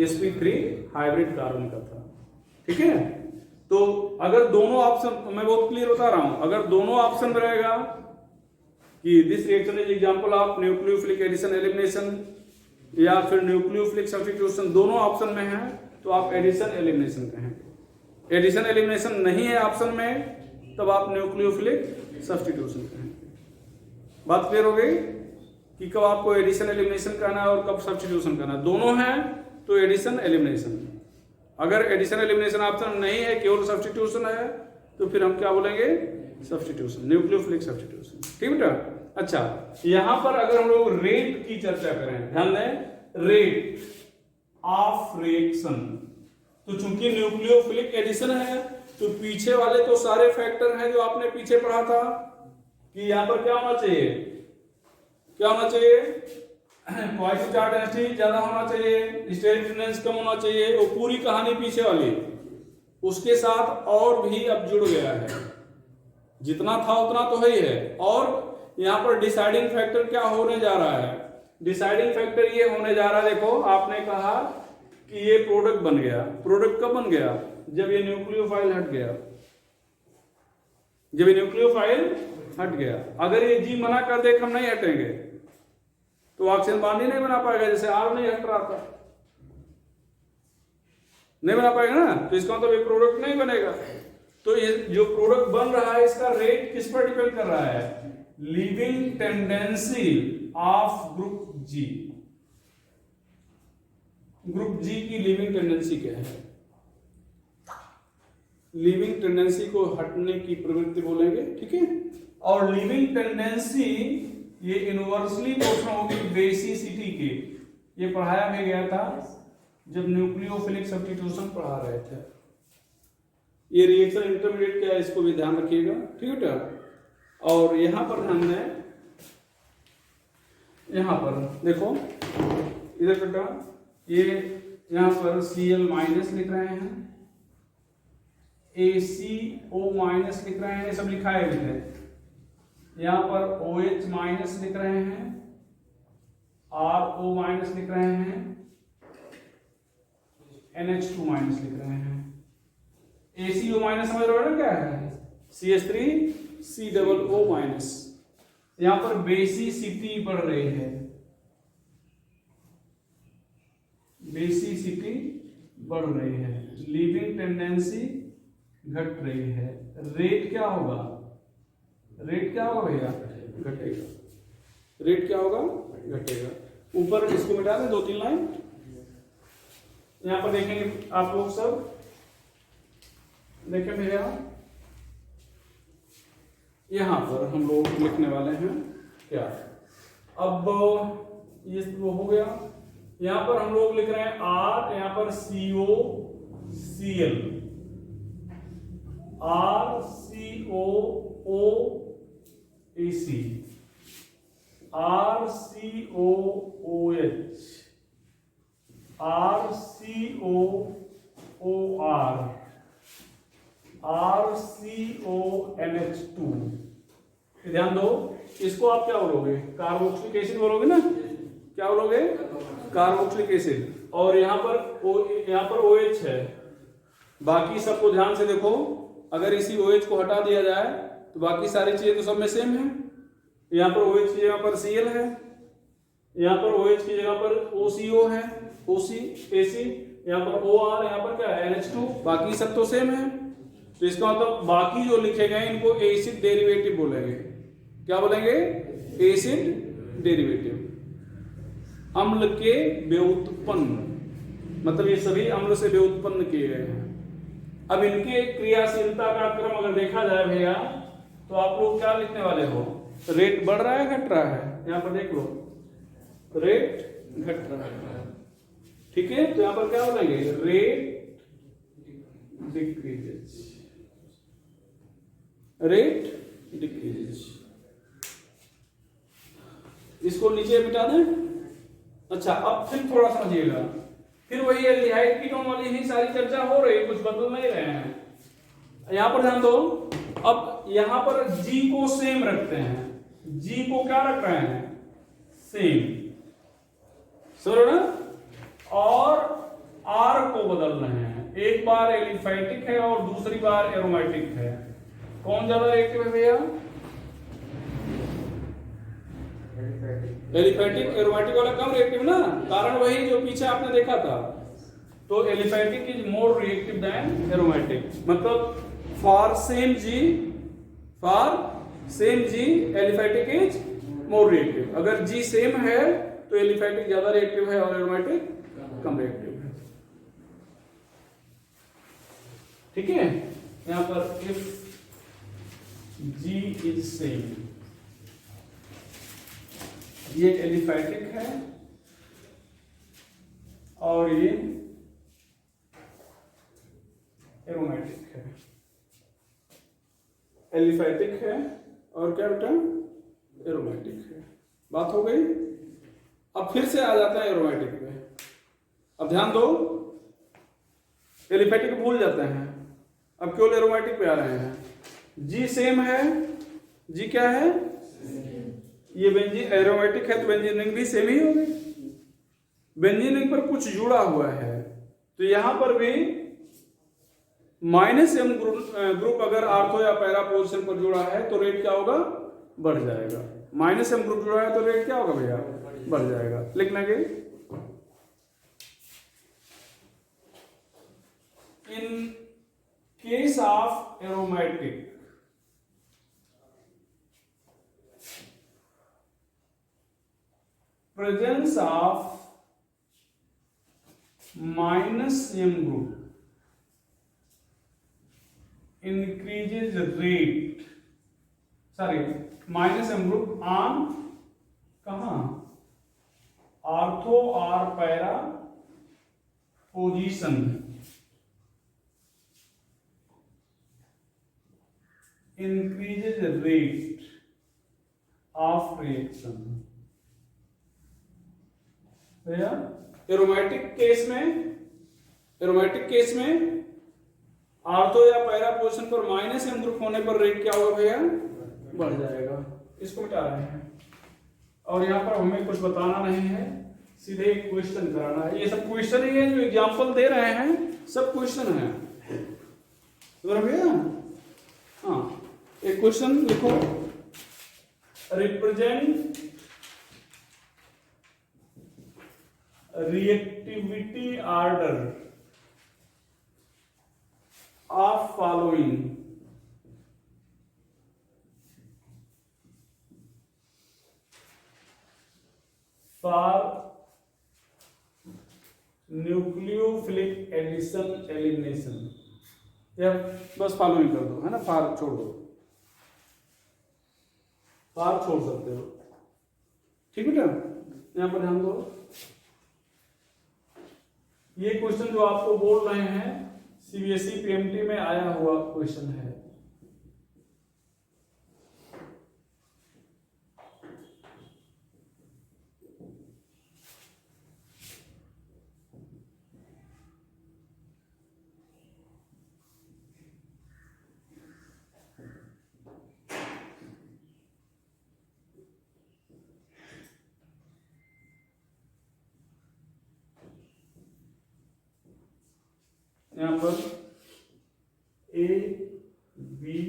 sp3 हाइब्रिड कार्बन का था। ठीक है, तो अगर दोनों ऑप्शन, मैं बहुत क्लियर बता रहा हूं, अगर दोनों ऑप्शन में रहेगा कि this reaction is example of nucleophilic addition elimination या फिर न्यूक्लियोफिलिक सब्स्टिट्यूशन, दोनों ऑप्शन में है तो आप एडिशन एलिमिनेशन कहेंगे। एडिशन एलिमिनेशन नहीं है ऑप्शन में तब आप न्यूक्लियोफिलिक सब्स्टिट्यूशन कहेंगे। बात क्लियर हो गई कि कब आपको एडिशन एलिमिनेशन कहना है और कब सब्स्टिट्यूशन कहना है। दोनों है तो एडिशन एलिमिनेशन। अगर एडिशन एलिमिनेशन ऑप्शन नहीं है, केवल सब्स्टिट्यूशन है, तो फिर हम क्या बोलेंगे? Substitution, nucleophilic substitution. ठीक बेटा? अच्छा, यहां पर अगर हम लोग रेट की चर्चा करें, ध्यान दें, रेट ऑफ रिएक्शन, तो चूंकि न्यूक्लियोफिलिक एडिशन है तो पीछे वाले तो सारे फैक्टर हैं जो आपने पीछे पढ़ा था कि यहां पर क्या होना चाहिए, क्या होना चाहिए? पॉजिटिव चार्ज डेंसिटी ज्यादा होना चाहिए, स्टेरिक डिस्टेंस कम होना चाहिए, वो पूरी कहानी पीछे वाली उसके साथ और भी अब जुड़ गया है। जितना था उतना तो है ही है, और यहाँ पर डिसाइडिंग फैक्टर क्या होने जा रहा है? डिसाइडिंग फैक्टर ये होने जा रहा है, देखो आपने कहा कि ये प्रोडक्ट बन गया। प्रोडक्ट कब बन गया? जब ये न्यूक्लियोफाइल हट गया, जब ये न्यूक्लियोफाइल हट गया। अगर ये जी मना कर दे कि हम नहीं हटेंगे तो ऑक्सीजन बॉन्ड ही नहीं बना पाएगा, जैसे आर नहीं हट रहा था, नहीं बना पाएगा ना, तो इसका मतलब ये प्रोडक्ट नहीं बनेगा। तो ये जो प्रोडक्ट बन रहा है इसका रेट किस पर डिपेंड कर रहा है? Leaving tendency of group G. Group G की लीविंग टेंडेंसी क्या है? लीविंग टेंडेंसी को हटने की प्रवृत्ति बोलेंगे। ठीक है, और लीविंग टेंडेंसी ये इनवर्सली प्रोपोर्शनल होगी बेसिसिटी की। ये पढ़ाया भी गया था जब न्यूक्लियोफिलिक सब्स्टिट्यूशन पढ़ा रहे थे। ये रिएक्शन इंटरमीडिएट क्या है इसको भी ध्यान रखिएगा। ठीक है बेटा? और यहां पर हमने यहां पर देखो इधर बेटा, ये यहां पर Cl माइनस लिख रहे हैं, ACO माइनस लिख रहे हैं, ये सब लिखा है इधर। यहाँ पर OH माइनस लिख रहे हैं, RO माइनस लिख रहे हैं, NH2 माइनस लिख रहे हैं। ACO माइनस समझ रहे हो ना क्या है? CH3COO minus. यहाँ पर बेसिसिटी बढ़ रही है, बेसिसिटी बढ़ रही है, लीविंग टेंडेंसी घट रही है। रेट क्या होगा? रेट क्या होगा भैया? घटेगा। रेट क्या होगा? घटेगा। ऊपर इसको मिटा दें 2-3 लाइन। यहां पर देखेंगे आप लोग सब, देखें भैया यहां पर हम लोग लिखने वाले हैं क्या? अब ये वो हो गया। यहां पर हम लोग लिख रहे हैं R, यहां पर COCl, RCOOAC, RCOOH, RCOOR, RCONH2। ध्यान दो, इसको आप क्या बोलोगे? कार्बोक्सिलिक एसिड बोलोगे ना? क्या बोलोगे? Carboxylic acid. और यहाँ पर OH है। बाकी सबको ध्यान से देखो, अगर इसी OH को हटा दिया जाए तो बाकी सारी चीजें तो सब में सेम है। यहाँ पर OH की जगह पर Cl है, यहाँ पर OH की जगह पर OCO है, AC, यहाँ पर OR, यहाँ पर क्या है? NH2। बाकी सब तो सेम है। तो इसका मतलब बाकी जो लिखे गए इनको एसिड डेरिवेटिव बोलेंगे। क्या बोलेंगे? Acid derivative. अम्ल के व्युत्पन्न, मतलब ये सभी अम्ल से व्युत्पन्न किए गए हैं। अब इनके क्रियाशीलता का क्रम अगर देखा जाए भैया, तो आप लोग क्या लिखने वाले हो? रेट बढ़ रहा है घट रहा है? यहां पर देख लो, रेट घट रहा है, ठीक है। तो यहां पर क्या बोलेंगे? Rate decreases, rate decreases. इसको नीचे मिटा दें। अच्छा, अब फिर थोड़ा समझिएगा, फिर वही एल्डिहाइड कीटोन वाली ही सारी चर्चा हो रही है, कुछ बदल नहीं रहे हैं। यहां पर ध्यान दो। अब यहां पर G को सेम रखते हैं। G को क्या रख रहे हैं? सेम, समझो ना? और R को बदल रहे हैं। एक बार एलिफैटिक है और दूसरी बार एरोमेटिक है। कौन ज्यादा रिएक्टिव है भैया? एलिफैटिक। एरोमेटिक वाला कम रिएक्टिव ना, कारण वही जो पीछे आपने देखा था। तो aliphatic is more reactive than aromatic, मतलब for same G aliphatic is more reactive. अगर जी सेम है तो एलिफैटिक ज्यादा रिएक्टिव है और एरोमेटिक कम रिएक्टिव है, ठीक है। यहां पर इफ जी इज सेम, ये एलिफैटिक है और ये एरोमेटिक है। एलिफैटिक है और क्या बेटा? एरोमेटिक है। बात हो गई। अब फिर से आ जाता है एरोमेटिक पे। अब ध्यान दो, एलिफैटिक भूल जाते हैं, अब केवल एरोमेटिक पे आ रहे हैं। जी सेम है, जी क्या है? ये बेंजीन एरोमेटिक है तो बेंजीन रिंग भी सेम ही होगी। बेंजीन रिंग पर कुछ जुड़ा हुआ है तो यहां पर भी -m ग्रुप अगर आर्थो या पैरा पोजीशन पर जुड़ा है तो रेट क्या होगा? बढ़ जाएगा। -m ग्रुप जुड़ा है तो रेट क्या होगा भैया? बढ़ जाएगा। लिखना के in case of aromatic, presence of -m group increases rate, -m group on कहां? आर्थो और para position increases rate of reaction। Aromatic case में ऑर्थो या पैरा पोजीशन पर माइनस m ध्रुव होने पर रेट क्या होगा भैया, बढ़ जाएगा। इसको मिटा रहे हैं और यहाँ पर हमें कुछ बताना नहीं है, सीधे एक क्वेश्चन कराना है। ये सब क्वेश्चन ही है जो एग्जाम्पल दे रहे हैं, सब क्वेश्चन है भैया। हाँ, एक क्वेश्चन लिखो, represent reactivity order of following for nucleophilic addition elimination. या बस फॉलोइंग कर दो, है ना, फार छोड़ दो, फार छोड़ सकते हो, ठीक है बेटा। यहां पर ध्यान दो, ये क्वेश्चन जो आपको बोल रहे हैं सीबीएसई पीएमटी में आया हुआ क्वेश्चन है। यहां पर ए बी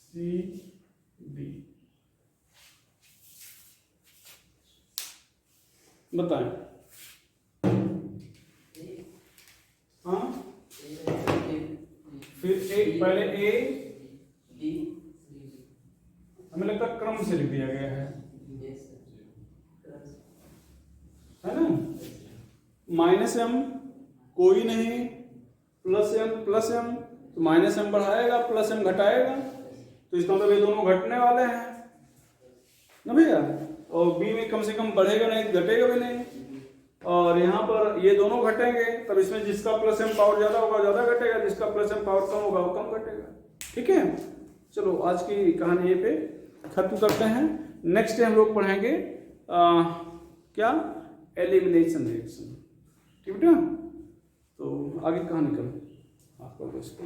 सी डी बताएं। हाँ, फिर ए, पहले ए बी, हमें लगता है क्रम से लिख दिया गया है ना। माइनस एम कोई नहीं, प्लस एम तो माइनस एम बढ़ाएगा, प्लस एम घटाएगा, तो इसका मतलब ये दोनों घटने वाले हैं ना भैया। और बी में कम से कम बढ़ेगा नहीं, घटेगा भी नहीं, और यहाँ पर ये दोनों घटेंगे, तब इसमें जिसका प्लस एम पावर ज्यादा होगा ज्यादा घटेगा, जिसका प्लस एम पावर कम होगा वो कम घटेगा। ठीक है, चलो आज की कहानी ये पे खत्म करते हैं। नेक्स्ट डे हम लोग पढ़ेंगे क्या, एलिमिनेशन रिएक्शन। ठीक है, तो आगे कहानी करो आप इसको।